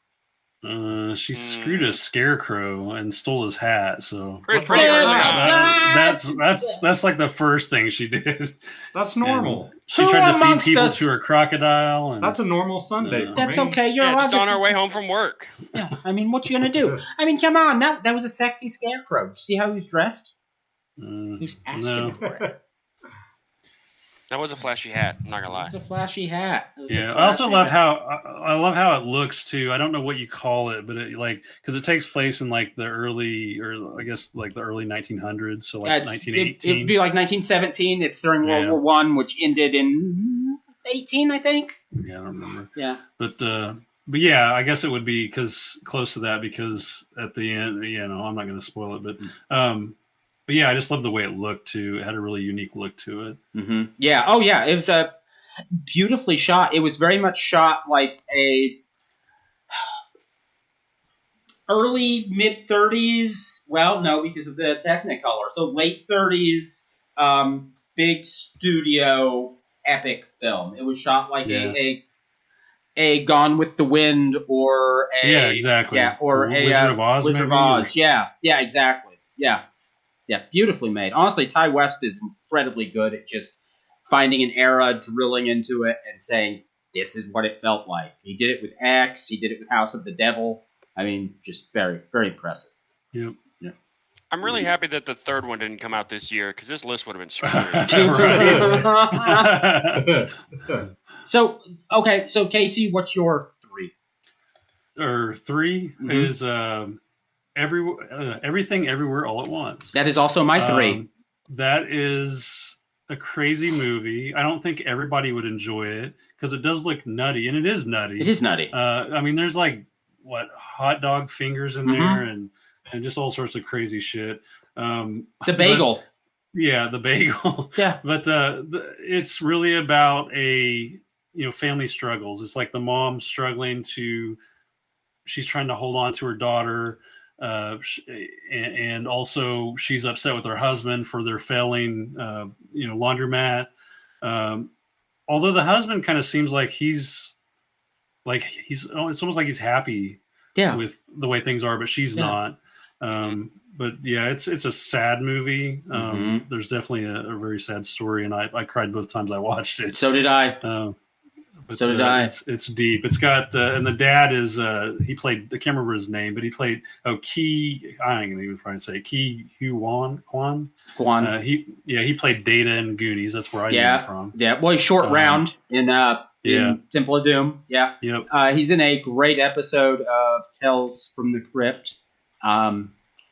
She screwed a scarecrow and stole his hat. So pretty early on. That's like the first thing she did. That's normal. And she tried to feed people to her crocodile. And that's a normal Sunday. That's okay. You're allowed just on our way home from work. Yeah, I mean, what you gonna do? I mean, come on. That was a sexy scarecrow. See how he was dressed? He was asking for it. That was a flashy hat. I'm not gonna lie. It was a flashy hat. I also love how it looks too. I don't know what you call it, but because it takes place in like the early 1900s, so like 1918. It'd be like 1917. It's during World War One, which ended in 18, I think. Yeah, I don't remember. Yeah. But yeah, I guess it would be close to that because at the end, I'm not going to spoil it, but yeah, I just love the way it looked too. It had a really unique look to it. Mm-hmm. Yeah. Oh yeah, it was beautifully shot. It was very much shot like a early mid 30s. Well, no, because of the Technicolor. So late 30s, big studio epic film. It was shot like a Gone with the Wind or a exactly or a Wizard of Oz. Wizard of Oz. Yeah, exactly. Yeah, beautifully made. Honestly, Ty West is incredibly good at just finding an era, drilling into it, and saying, this is what it felt like. He did it with X. He did it with House of the Devil. I mean, just very, very impressive. Yep. Yeah. I'm really happy that the third one didn't come out this year, because this list would have been screwed. So Casey, what's your 3? 3 is... Everything Everywhere All at Once. That is also my 3. That is a crazy movie. I don't think everybody would enjoy it because it does look nutty, and it is nutty. It is nutty. I mean, there's like hot dog fingers in there, and just all sorts of crazy shit. The bagel. The bagel. Yeah. But it's really about family struggles. It's like the mom struggling she's trying to hold on to her daughter. And also she's upset with her husband for their failing, laundromat. Although the husband kind of seems like it's almost like he's happy with the way things are, but she's not. But yeah, it's a sad movie. There's definitely a very sad story, and I cried both times I watched it. So did I. So did I. It's deep. It's got and the dad is he played, I can't remember his name, but he played Ki. I ain't gonna even try and say Ki Kwan. He played Data in Goonies. That's where I knew him from. Yeah, boy, Short Round in Temple of Doom. Yeah. Yep. He's in a great episode of Tales from the Crypt.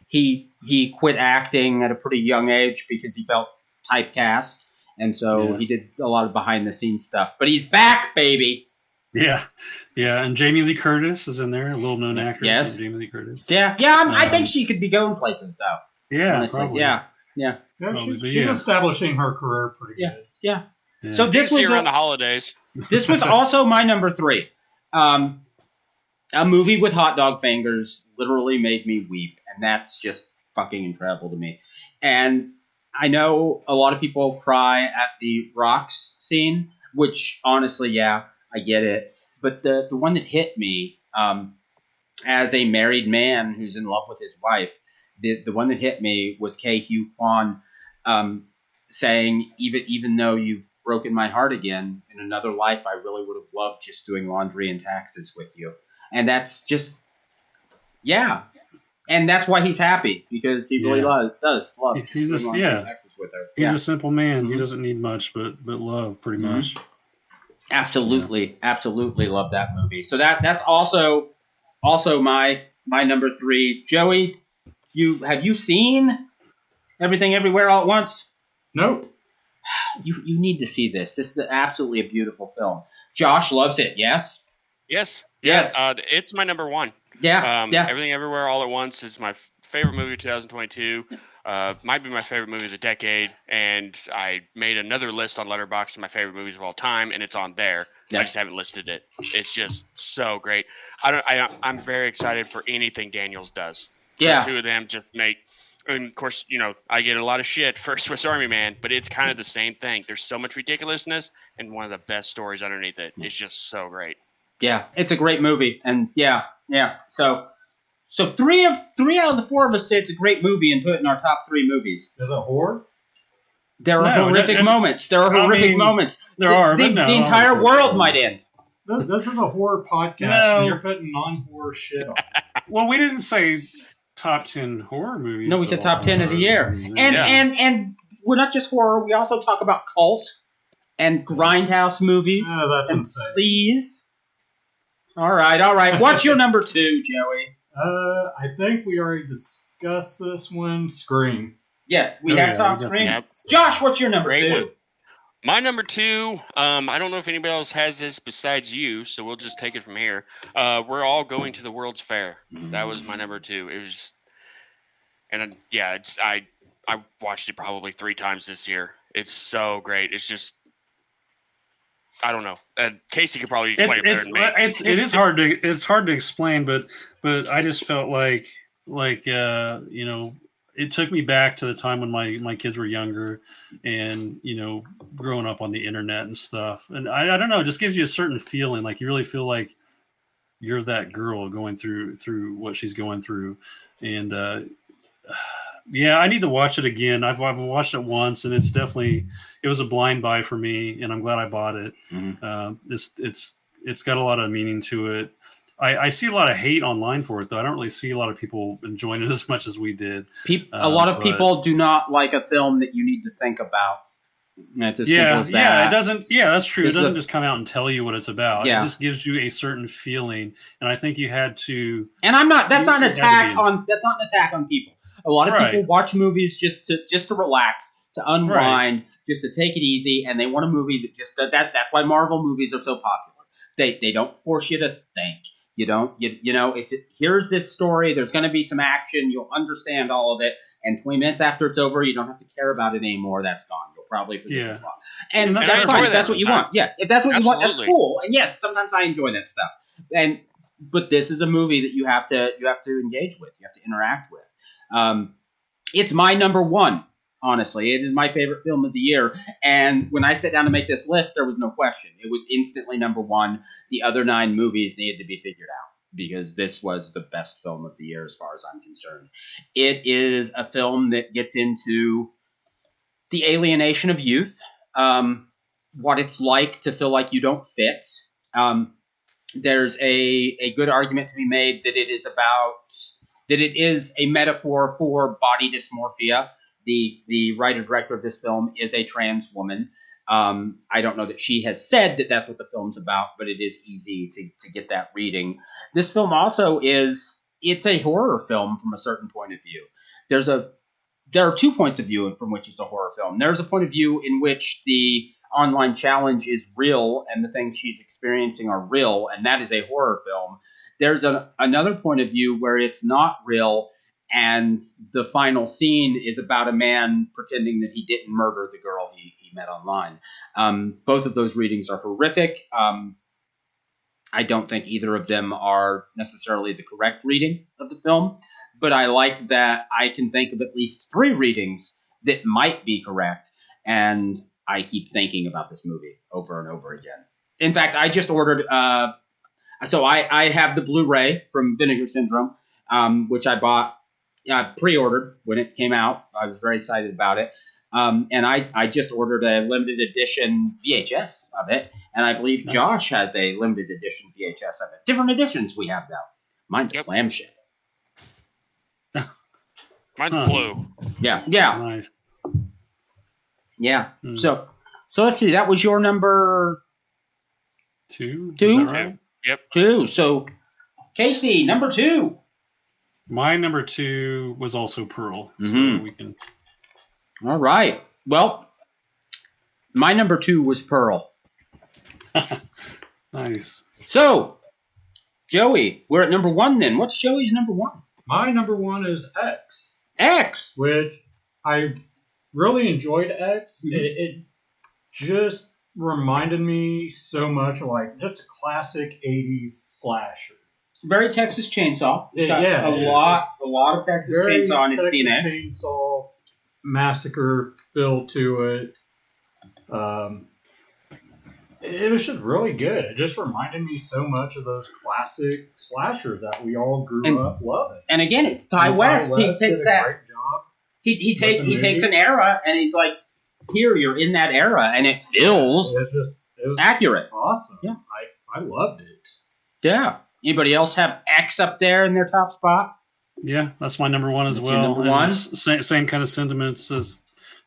He quit acting at a pretty young age because he felt typecast. And so he did a lot of behind-the-scenes stuff. But he's back, baby. Yeah, yeah, and Jamie Lee Curtis is in there, a little-known actress. Yes. Jamie Lee Curtis. Yeah, I think she could be going places though. Yeah, honestly, probably. yeah. Yeah, Probably, she's establishing her career pretty good. Yeah. Yeah. So You this can see was around the holidays. this was also my number 3. A movie with hot dog fingers literally made me weep, and that's just fucking incredible to me. And I know a lot of people cry at the rocks scene, which honestly, yeah, I get it. But the one that hit me, as a married man who's in love with his wife, the one that hit me was Kei Hugh Kwan, saying, even though you've broken my heart again, in another life I really would have loved just doing laundry and taxes with you. And that's just, yeah. And that's why he's happy, because he really does love just doing laundry and taxes with her. He's a simple man. Mm-hmm. He doesn't need much but love, pretty much. Absolutely, absolutely love that movie. So that's also my number 3. Joey, have you seen Everything Everywhere All at Once? Nope. You need to see this. This is absolutely a beautiful film. Josh loves it. Yes. Yes. It's my number 1. Yeah. Everything Everywhere All at Once is my favorite movie of 2022. Might be my favorite movie of the decade, and I made another list on Letterboxd of my favorite movies of all time, and it's on there. I just haven't listed it. It's just so great. I'm very excited for anything Daniels does. Yeah. The two of them just make. And of course, I get a lot of shit for Swiss Army Man, but it's kind of the same thing. There's so much ridiculousness, and one of the best stories underneath it. It's just so great. Yeah, it's a great movie, and yeah. So 3 out of the 4 of us say it's a great movie and put it in our top 3 movies. Is it horror? There are horrific moments. There are horrific moments. The entire world might end. This is a horror podcast, and you're putting non-horror shit on. Well, we didn't say top 10 horror movies. No, we said top 10 of the year. And we're not just horror. We also talk about cult and grindhouse movies and sleaze. All right. What's your number 2, Joey? I think we already discussed this one. Scream. Yes, we have talked Scream. Yep. Josh, what's your number Great 2? One. My number 2, I don't know if anybody else has this besides you, so we'll just take it from here. We're all going to the World's Fair. That was my number 2. It was, and I watched it probably 3 times this year. It's so great. It's just, I don't know. Casey could probably explain it better than me. It's hard to explain, but I just felt like it took me back to the time when my kids were younger, and growing up on the internet and stuff. And I don't know, it just gives you a certain feeling, like you really feel like you're that girl going through what she's going through. And I need to watch it again. I've watched it once, and it was a blind buy for me, and I'm glad I bought it. Mm-hmm. It's got a lot of meaning to it. I see a lot of hate online for it, though. I don't really see a lot of people enjoying it as much as we did. A lot of people do not like a film that you need to think about. It's as simple as that. Yeah, it doesn't. Yeah, that's true. It doesn't just come out and tell you what it's about. Yeah. It just gives you a certain feeling, and I think you had to. And that's not an attack on people. A lot of people watch movies just to relax, to unwind, just to take it easy, and they want a movie that that's why Marvel movies are so popular. They don't force you to think. It's here's this story. There's going to be some action. You'll understand all of it. And 20 minutes after it's over, you don't have to care about it anymore. That's gone. You'll probably forget the plot. And that's fine. If that's what you want. Yeah, if that's what you want, that's cool. And yes, sometimes I enjoy that stuff. But this is a movie that you have to engage with. You have to interact with. It's my number 1. Honestly, it is my favorite film of the year. And when I sat down to make this list, there was no question. It was instantly number 1. The other 9 movies needed to be figured out, because this was the best film of the year as far as I'm concerned. It is a film that gets into the alienation of youth, what it's like to feel like you don't fit. There's a good argument to be made that it is a metaphor for body dysmorphia. The writer-director of this film is a trans woman. I don't know that she has said that that's what the film's about, but it is easy to get that reading. This film also it's a horror film from a certain point of view. There are 2 points of view from which it's a horror film. There's a point of view in which the online challenge is real and the things she's experiencing are real, and that is a horror film. There's another point of view where it's not real, and the final scene is about a man pretending that he didn't murder the girl he met online. Both of those readings are horrific. I don't think either of them are necessarily the correct reading of the film, but I like that I can think of at least 3 readings that might be correct, and I keep thinking about this movie over and over again. In fact, I just ordered, so I have the Blu-ray from Vinegar Syndrome, which I bought, pre-ordered when it came out. I was very excited about it. And I just ordered a limited edition VHS of it, and I believe Josh has a limited edition VHS of it. Different editions we have, though. Mine's a clamshell. Mine's blue. Yeah. Nice. Yeah. So let's see. That was your number 2? 2? Is that right? Yep. 2. So, Casey, number 2. My number 2 was also Pearl. Mm-hmm. So we can... All right. Well, my number 2 was Pearl. Nice. So, Joey, we're at number 1 then. What's Joey's number 1? My number 1 is X. X. Which I really enjoyed X. Mm-hmm. It just reminded me so much of like just a classic 80s slasher. Very Texas Chainsaw. It's got Yeah, a lot of Texas Chainsaw in its Texas DNA. Chainsaw Massacre feel to it. It was just really good. It just reminded me so much of those classic slashers that we all grew up loving. And again, it's Ty West. He takes that. Great job. He takes an era and he's like, here, you're in that era, and it feels It was accurate. awesome. Yeah. I loved it. Yeah. Anybody else have X up there in their top spot? Yeah, that's my number 1 as That's well. your number 1? Same kind of sentiments as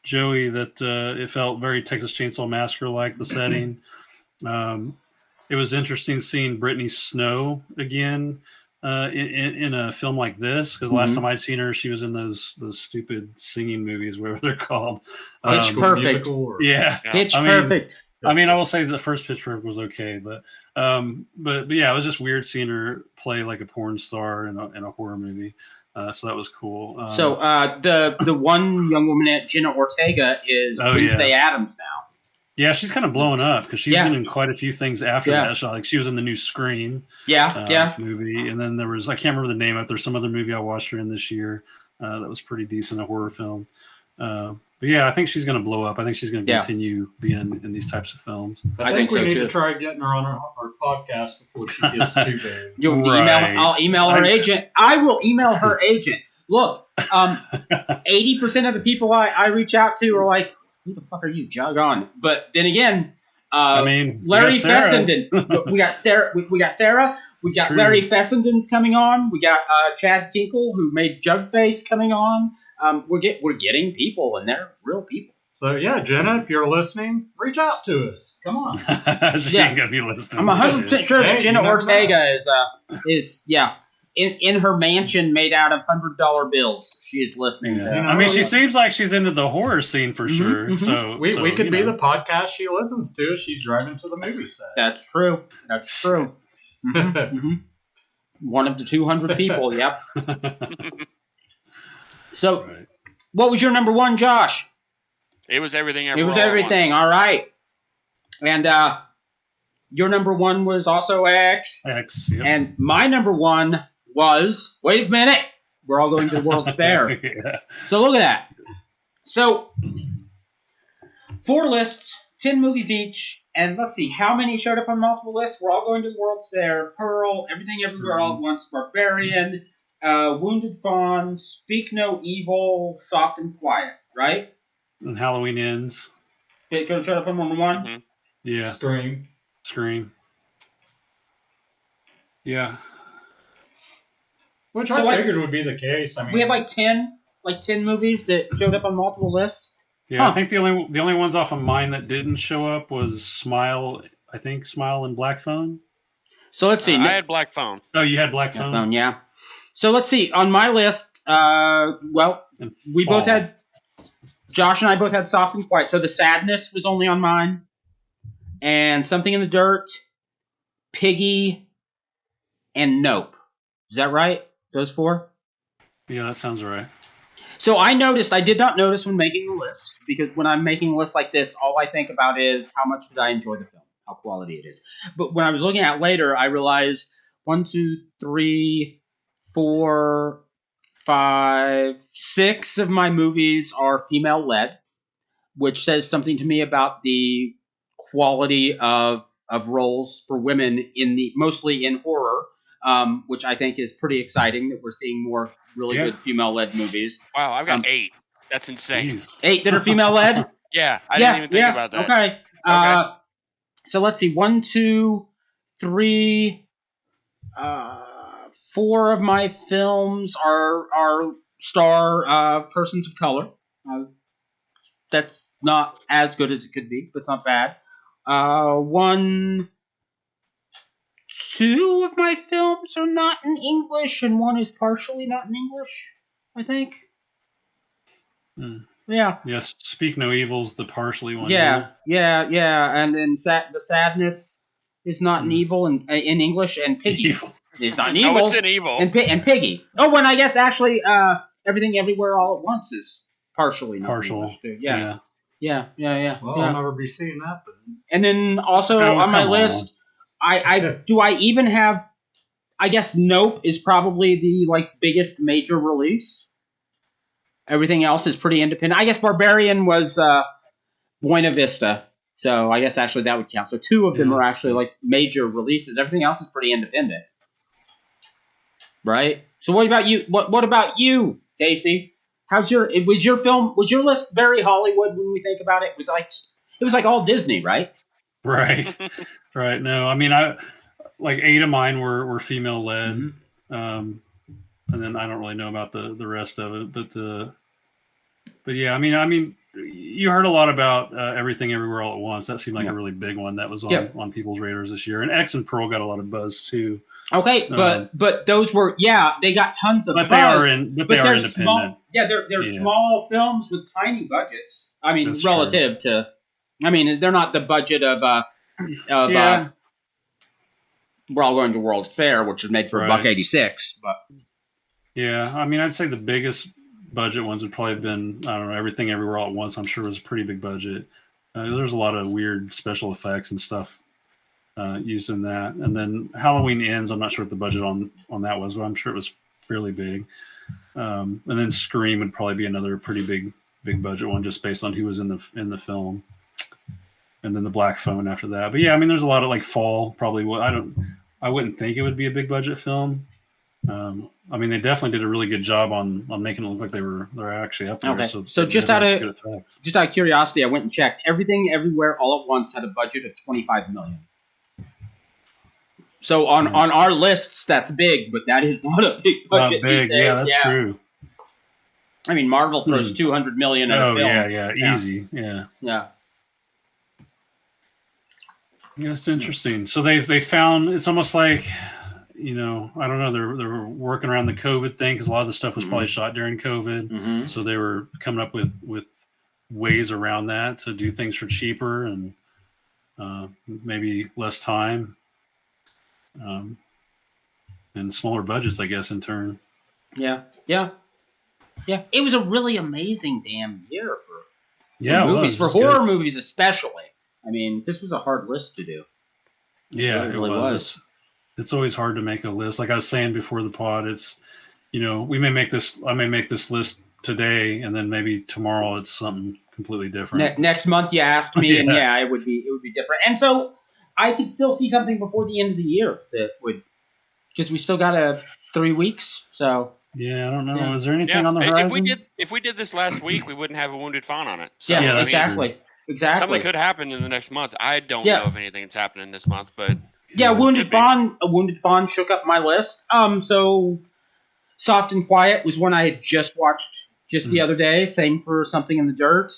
Joey, that it felt very Texas Chainsaw Massacre-like, the setting. It was interesting seeing Brittany Snow again in a film like this, because last time I'd seen her, she was in those stupid singing movies, whatever they're called. Pitch Perfect. Yeah. Pitch Perfect. I mean, I will say the first Pitch Perfect was okay, but yeah, it was just weird seeing her play like a porn star in a horror movie. So that was cool. So the one young woman, Jenna Ortega, is Wednesday Addams now. Yeah, she's kind of blowing up because she's been in quite a few things after that. So, like she was in the new Scream movie, and then there was, I can't remember the name of it. There's some other movie I watched her in this year that was pretty decent, a horror film. But yeah, I think she's going to blow up. I think she's going to continue being in these types of films. I think we need to try getting her on our podcast before she gets too big. I'll email her agent. I will email her agent. Look, 80% of the people I reach out to are like, who the fuck are you? Jog on. But then again, Larry Fessenden. We got Sarah. We got Sarah. We got Larry Fessenden's coming on. We got Chad Tinkle, who made Jugface, coming on. We're getting people, and they're real people. So yeah, Jenna, if you're listening, reach out to us. Come on. She ain't gonna be listening. I'm 100% sure that Jenna Ortega is in her mansion made out of $100 bills. She is listening. Yeah. I mean, she seems like she's into the horror scene for sure. Mm-hmm. So we could be the podcast she listens to as she's driving to the movie set. That's true. Mm-hmm. Mm-hmm. One of the 200 people. Yep. So, what was your number 1, Josh? It was Everything. It was Everything. All right. And your number 1 was also X. X. Yep. And my number 1 was, wait a minute, we're all going to the World's Fair. Yeah. So look at that. So 4 lists, 10 movies each, and let's see, how many showed up on multiple lists? We're all going to the World's Fair. Pearl, Everything Everywhere All at Once, Barbarian, Wounded Fawn, Speak No Evil, Soft and Quiet, right? And Halloween Ends. It showed up on number 1? Mm-hmm. Yeah. Scream. Yeah. Which I figured would be the case. I mean, we have like 10 movies that showed up on multiple lists. Yeah, I think the only ones off of mine that didn't show up was Smile. I think Smile and Black Phone. So let's see. I had Black Phone. Oh, you had Black Phone? Yeah. So let's see. On my list, we both had. Josh and I both had Soft and Quiet. So The Sadness was only on mine. and Something in the Dirt, Piggy, and Nope. Is that right? Those 4? Yeah, that sounds right. So I did not notice when making the list, because when I'm making a list like this, all I think about is how much did I enjoy the film, how quality it is. But when I was looking at it later, I realized 1, 2, 3, 4, 5, 6 of my movies are female-led, which says something to me about the quality of roles for women mostly in horror, which I think is pretty exciting that we're seeing more really good female-led movies. Wow, I've got 8. That's insane. Jeez. 8 that are female-led? Yeah, I didn't even think about that. Okay. So let's see. 1, 2, 3, 4 of my films are star persons of color. That's not as good as it could be, but it's not bad. 1, 2 of my films are not in English, and 1 is partially not in English, I think. Yeah. Yes, Speak No Evil's the partially one. Yeah. And then The Sadness is not in evil in English, and Piggy is not in evil. No, it's in evil. And Piggy. Oh, and I guess actually Everything Everywhere All at Once is partially not in English too. Yeah. Well, I'll never be seeing that then. And then also on my list, I even have, I guess Nope is probably the biggest major release. Everything else is pretty independent. I guess Barbarian was Buena Vista, so I guess actually that would count. So 2 of them are actually major releases. Everything else is pretty independent, right? So what about you? What about you, Casey? Was your list very Hollywood when we think about it? It was like all Disney, right? Right. Right. No, I mean, 8 of mine were female led. Mm-hmm. And then I don't really know about the rest of it, but yeah, I mean, you heard a lot about Everything Everywhere All at Once. That seemed like a really big one that was on people's radars this year. And X and Pearl got a lot of buzz too. Okay, but those were they got tons of buzz. They are independent. Small, they're small films with tiny budgets. I mean, that's relative to, they're not the budget of We're All Going to World's Fair, which was made for $1.86, but. Yeah, I'd say the biggest budget ones would probably have been, I don't know, Everything Everywhere All at Once. I'm sure it was a pretty big budget. There's a lot of weird special effects and stuff used in that. And then Halloween Ends, I'm not sure what the budget on that was, but I'm sure it was fairly big. And then Scream would probably be another pretty big budget one, just based on who was in the film. And then The Black Phone after that. But yeah, there's a lot of Fall probably. I wouldn't think it would be a big budget film. They definitely did a really good job on making it look like they're actually up there. Okay. So just out of curiosity, I went and checked. Everything Everywhere All at Once had a budget of $25 million. So on our lists, that's big, but that is not a big budget. Not big, yeah, that's true. Marvel throws $200 million at a film. Yeah, easy, yeah. Yeah. Yeah, it's interesting. So they found, it's almost like, I don't know, they're working around the COVID thing because a lot of the stuff was probably shot during COVID. Mm-hmm. So they were coming up with ways around that to do things for cheaper and maybe less time and smaller budgets, I guess, in turn. Yeah. It was a really amazing damn year for movies, for horror movies especially. This was a hard list to do. Yeah, it really was. It's always hard to make a list. Like I was saying before the pod, it's, I may make this list today, and then maybe tomorrow it's something completely different. Next month you asked me, and it would be different. And so I could still see something before the end of the year that would, because we still got 3 weeks. So yeah, I don't know. Yeah. Is there anything on the horizon? If we did this last week, we wouldn't have a Wounded Fawn on it. So, exactly. Exactly. Something could happen in the next month. I don't know if anything's happening this month, but Wounded Fawn shook up my list. So Soft and Quiet was one I had just watched the other day. Same for Something in the Dirt.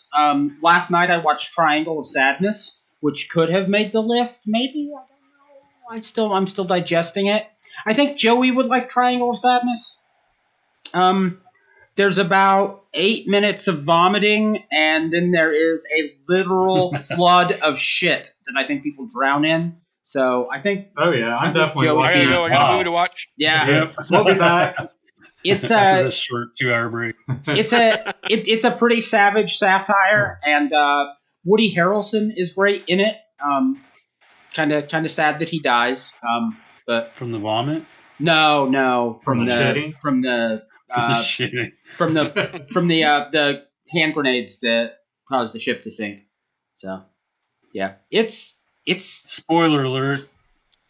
Last night I watched Triangle of Sadness, which could have made the list. Maybe, I don't know. I'm still digesting it. I think Joey would like Triangle of Sadness. There's about 8 minutes of vomiting, and then there is a literal flood of shit that I think people drown in. So I think. Oh yeah, I'm definitely Joe- I watching gotta go. I got a movie to watch. Yeah, Yep. We'll be back. it's After a this short 2-hour break. it's a pretty savage satire, and Woody Harrelson is great in it. Kind of sad that he dies. But From the vomit? no, From the shitting? from the Shitting. from the hand grenades that caused the ship to sink. So yeah, it's Spoiler alert.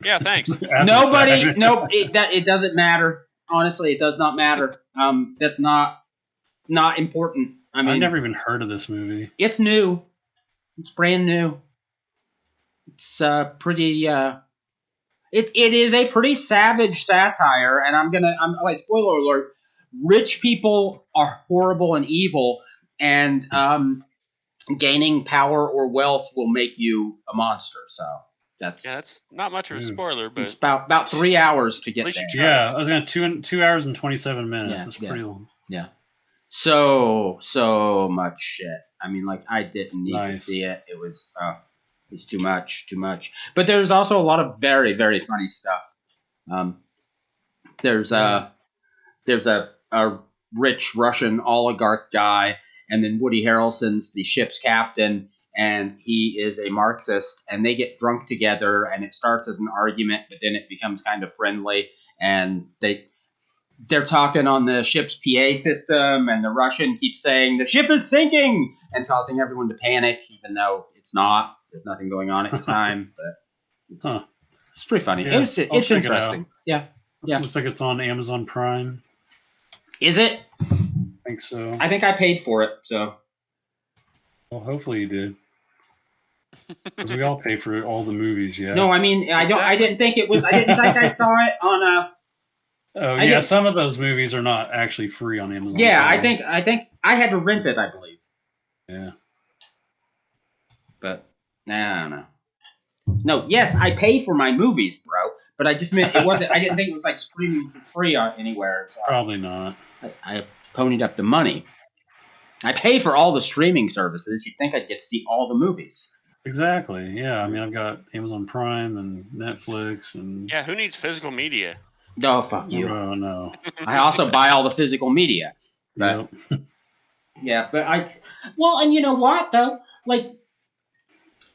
Yeah, thanks. nobody. Nope. It doesn't matter. Honestly, it does not matter. That's not important. I mean, I've never even heard of this movie. it's new. It's brand new. It's pretty. It is a pretty savage satire, and I'm like, spoiler alert. Rich people are horrible and evil, and gaining power or wealth will make you a monster. So that's not much of a spoiler, but it's about 3 hours to get At least there. you tried. Yeah, I was going 2 hours and 27 minutes. Yeah, That's yeah. pretty long. Yeah. So much shit. I mean, like, I didn't need to see it. It was too much. But there's also a lot of very, very funny stuff. There's a rich Russian oligarch guy, and then Woody Harrelson's the ship's captain, and he is a Marxist, and they get drunk together, and it starts as an argument, but then it becomes kind of friendly, and they're talking on the ship's PA system, and the Russian keeps saying, the ship is sinking, and causing everyone to panic, even though it's not. There's nothing going on at the time, but it's pretty funny. Yeah, It's I'll check it interesting. out. Yeah. Looks like it's on Amazon Prime. Is it? I think so. I think I paid for it, so. Well, hopefully you did. Because we all pay for all the movies, yeah. No, I mean, I didn't think it was, I didn't think I saw it on a. Oh, yeah, some of those movies are not actually free on Amazon. Yeah, Prime. I think I had to rent it, I believe. Yeah. But, I don't know. No, yes, I pay for my movies, bro. But I just meant it wasn't. I didn't think it was like streaming for free anywhere. So Probably not. I ponied up the money. I pay for all the streaming services. You'd think I'd get to see all the movies. Exactly. Yeah. I mean, I've got Amazon Prime and Netflix and. Yeah, who needs physical media? No, fuck you. Oh no. I also buy all the physical media. But, Yep. yeah, but and you know what though? Like,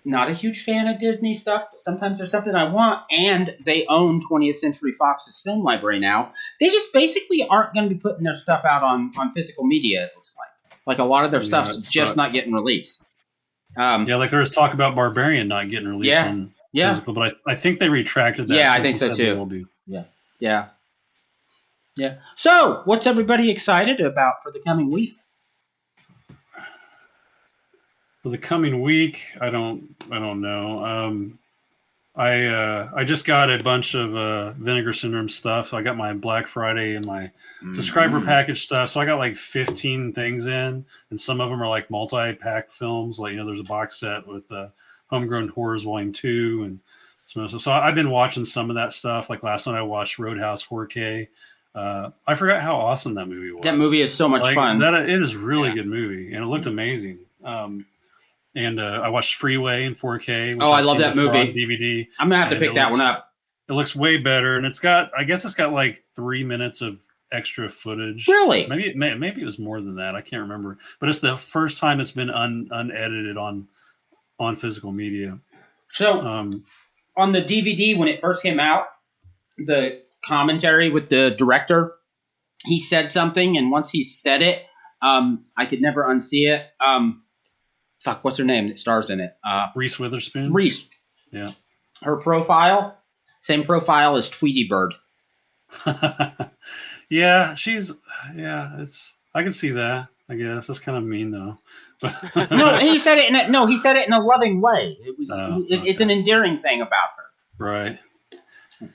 not a huge fan of Disney stuff, but sometimes there's something I want, and they own 20th Century Fox's film library now. They just basically aren't going to be putting their stuff out on physical media, it looks like. Like, a lot of their stuff's just not getting released. Yeah, like there was talk about Barbarian not getting released on physical, but I think they retracted that. Yeah, I think so too. Yeah. So, what's everybody excited about for the coming week? For the coming week, I don't know. I just got a bunch of Vinegar Syndrome stuff. I got my Black Friday and my subscriber package stuff. So I got like 15 things in, and some of them are like multi-pack films. Like, there's a box set with Homegrown Horrors Volume 2 and so I've been watching some of that stuff. Like last night I watched Roadhouse 4K. I forgot how awesome that movie was. That movie is so much fun. It is a really good movie, and it looked amazing. And I watched Freeway in 4K. I love that movie. On DVD. I'm gonna have to pick that one up. It looks way better, and it's got like 3 minutes of extra footage. Really? Maybe it was more than that. I can't remember. But it's the first time it's been unedited on physical media. So on the DVD when it first came out, the commentary with the director, he said something, and once he said it, I could never unsee it. What's her name that stars in it? Reese Witherspoon. Reese. Yeah. Her profile, same profile as Tweety Bird. Yeah, I can see that. I guess that's kind of mean though. But No, he said it in a loving way. It's an endearing thing about her. Right.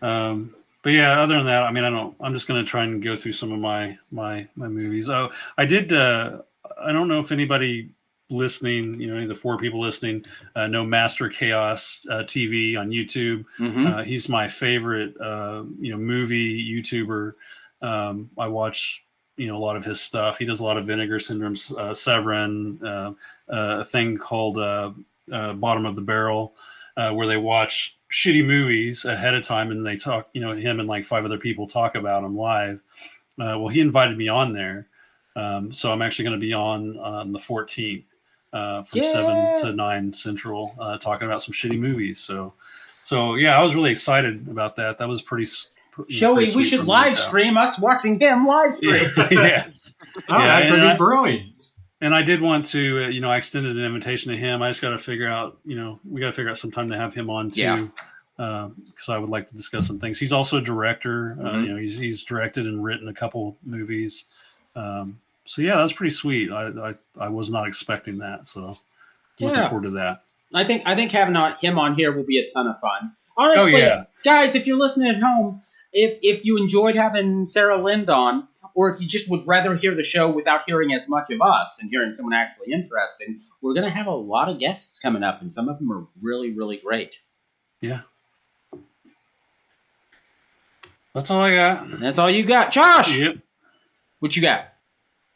But yeah, other than that, I mean, I'm just going to try and go through some of my movies. Oh, I did, I don't know if anybody listening, any of the 4 people listening, know Master Chaos TV on YouTube. Mm-hmm. He's my favorite, movie YouTuber. I watch a lot of his stuff. He does a lot of Vinegar Syndrome's Severin, a thing called Bottom of the Barrel, where they watch shitty movies ahead of time and they talk, him and like 5 other people talk about them live. Well, he invited me on there. So I'm actually going to be on the 14th from 7 to 9 Central talking about some shitty movies. So yeah, I was really excited about that. That was pretty Joey, we should live stream us watching him live stream. Yeah. That would be brilliant. And I did want to, I extended an invitation to him. I just got to figure out, we got to figure out some time to have him on too. Because I would like to discuss some things. He's also a director. He's directed and written a couple movies. So yeah, that's pretty sweet. I was not expecting that. So looking forward to that. I think having him on here will be a ton of fun. Honestly, guys, if you're listening at home, if you enjoyed having Sarah Lind on, or if you just would rather hear the show without hearing as much of us and hearing someone actually interesting, we're going to have a lot of guests coming up, and some of them are really, really great. Yeah. That's all I got. That's all you got. Josh! Yep. What you got?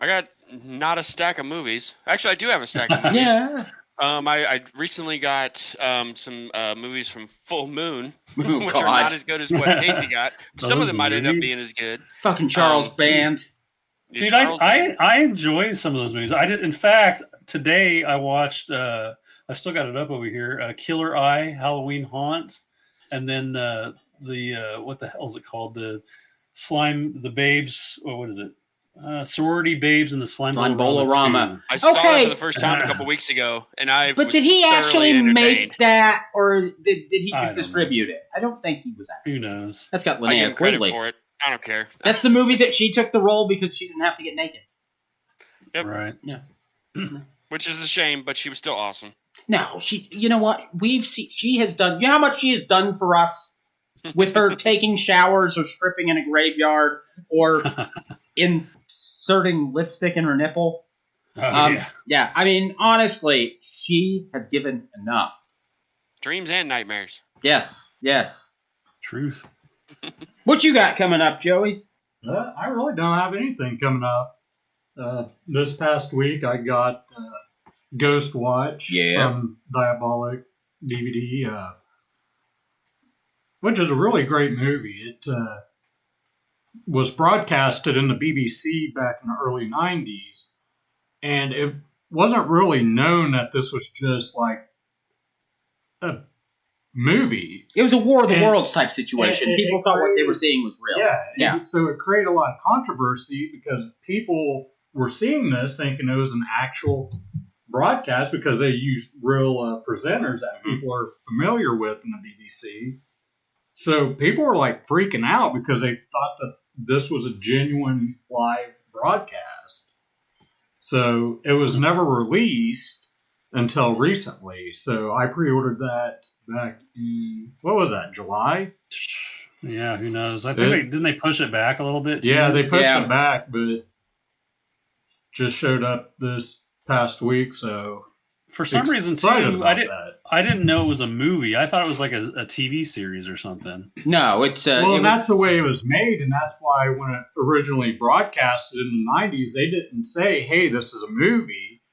I got not a stack of movies. Actually, I do have a stack of movies. Yeah. I recently got some movies from Full Moon, which God. are not as good as what Casey got. Some of them might end up being as good. Fucking Charles Band. Dude, I enjoy some of those movies. I did. In fact, today I watched. I still got it up over here. Killer Eye, Halloween Haunt, and then the what the hell is it called? The Babes. Or what is it? Sorority Babes in the Slime-Bowl-Rama. I saw it for the first time a couple weeks ago, and But did he actually make that, or did he just distribute it? I don't think he was actually. Who knows? That's got Linnea I give credit Quigley for it. I don't care. That's the movie that she took the role because she didn't have to get naked. Yep. Right. Yeah. Which is a shame, but she was still awesome. No, you know what? She has done. You know how much she has done for us with her taking showers or stripping in a graveyard or inserting lipstick in her nipple. Yeah. I mean, honestly, she has given enough. Dreams and nightmares. Yes. Truth. What you got coming up, Joey? I really don't have anything coming up. This past week, I got Ghost Watch from Diabolic DVD, which is a really great movie. It was broadcasted in the BBC back in the early 90s, and it wasn't really known that this was just like a movie. It was a War of the Worlds type situation. People thought what they were seeing was real. Yeah. So it created a lot of controversy because people were seeing this thinking it was an actual broadcast because they used real presenters that people are familiar with in the BBC. So people were like freaking out because they thought that this was a genuine live broadcast. So it was never released until recently. So I pre-ordered that back in, what was that, July? Yeah, who knows? I think didn't they push it back a little bit? Too? Yeah, they pushed it back, but it just showed up this past week, so for some reason too, I didn't know it was a movie. I thought it was like a TV series or something. No, it's that's the way it was made, and that's why when it originally broadcasted in the 90s, they didn't say, "Hey, this is a movie."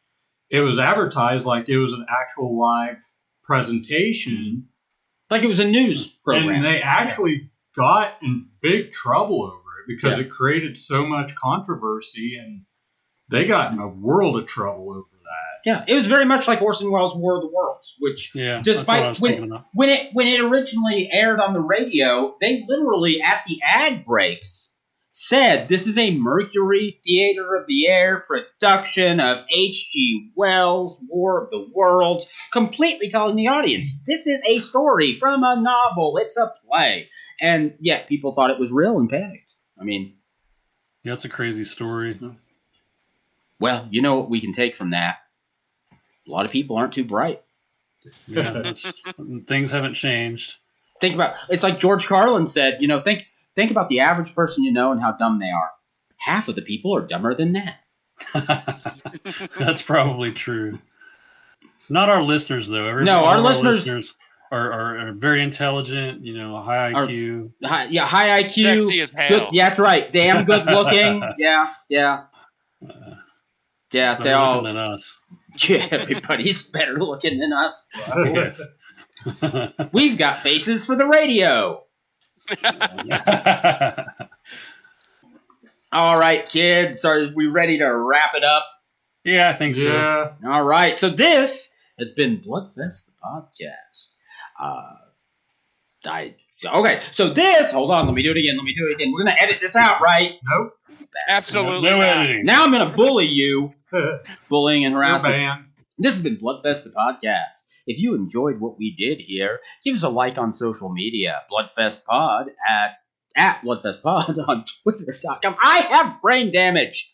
It was advertised like it was an actual live presentation, like it was a news program, and they actually got in big trouble over it because it created so much controversy, and they got in a world of trouble over that. Yeah, it was very much like Orson Welles' War of the Worlds, which despite when it originally aired on the radio, they literally at the ad breaks said this is a Mercury Theater of the Air production of H.G. Wells' War of the Worlds, completely telling the audience this is a story from a novel, it's a play, and yet people thought it was real and panicked. I mean, that's a crazy story. Well, you know what we can take from that? A lot of people aren't too bright. Yeah, things haven't changed. Think about it's like George Carlin said. Think about the average person you know and how dumb they are. Half of the people are dumber than that. That's probably true. Not our listeners, though. Our listeners are very intelligent, high IQ. High IQ. Sexy as hell. Good, yeah, that's right. Damn good looking. Yeah. Better They all. looking than us. Yeah, everybody's better looking than us. Yes. We've got faces for the radio. All right, kids. Are we ready to wrap it up? Yeah, I think so. Yeah. All right. So this has been Bloodfest, the podcast. Okay. So this. Hold on. Let me do it again. We're gonna edit this out, right? Nope. Absolutely No not. editing. Now I'm gonna bully you. Bullying and You're harassment. banned. This has been Bloodfest, the podcast. If you enjoyed what we did here, give us a like on social media. Bloodfest Pod at Bloodfest Pod on Twitter.com. I have brain damage.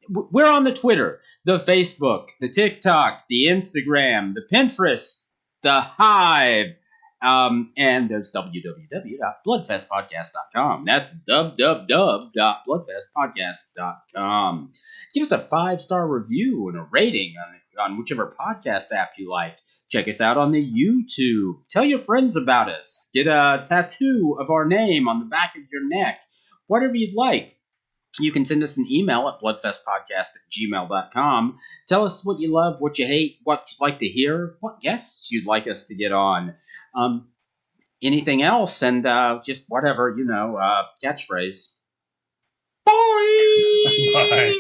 We're on the Twitter, the Facebook, the TikTok, the Instagram, the Pinterest, the Hive, and there's www.bloodfestpodcast.com. That's www.bloodfestpodcast.com. Give us a 5-star review and a rating on whichever podcast app you like. Check us out on the YouTube. Tell your friends about us. Get a tattoo of our name on the back of your neck. Whatever you'd like. You can send us an email at bloodfestpodcast@gmail.com. Tell us what you love, what you hate, what you'd like to hear, what guests you'd like us to get on. Anything else, and just whatever, catchphrase. Bye! Bye.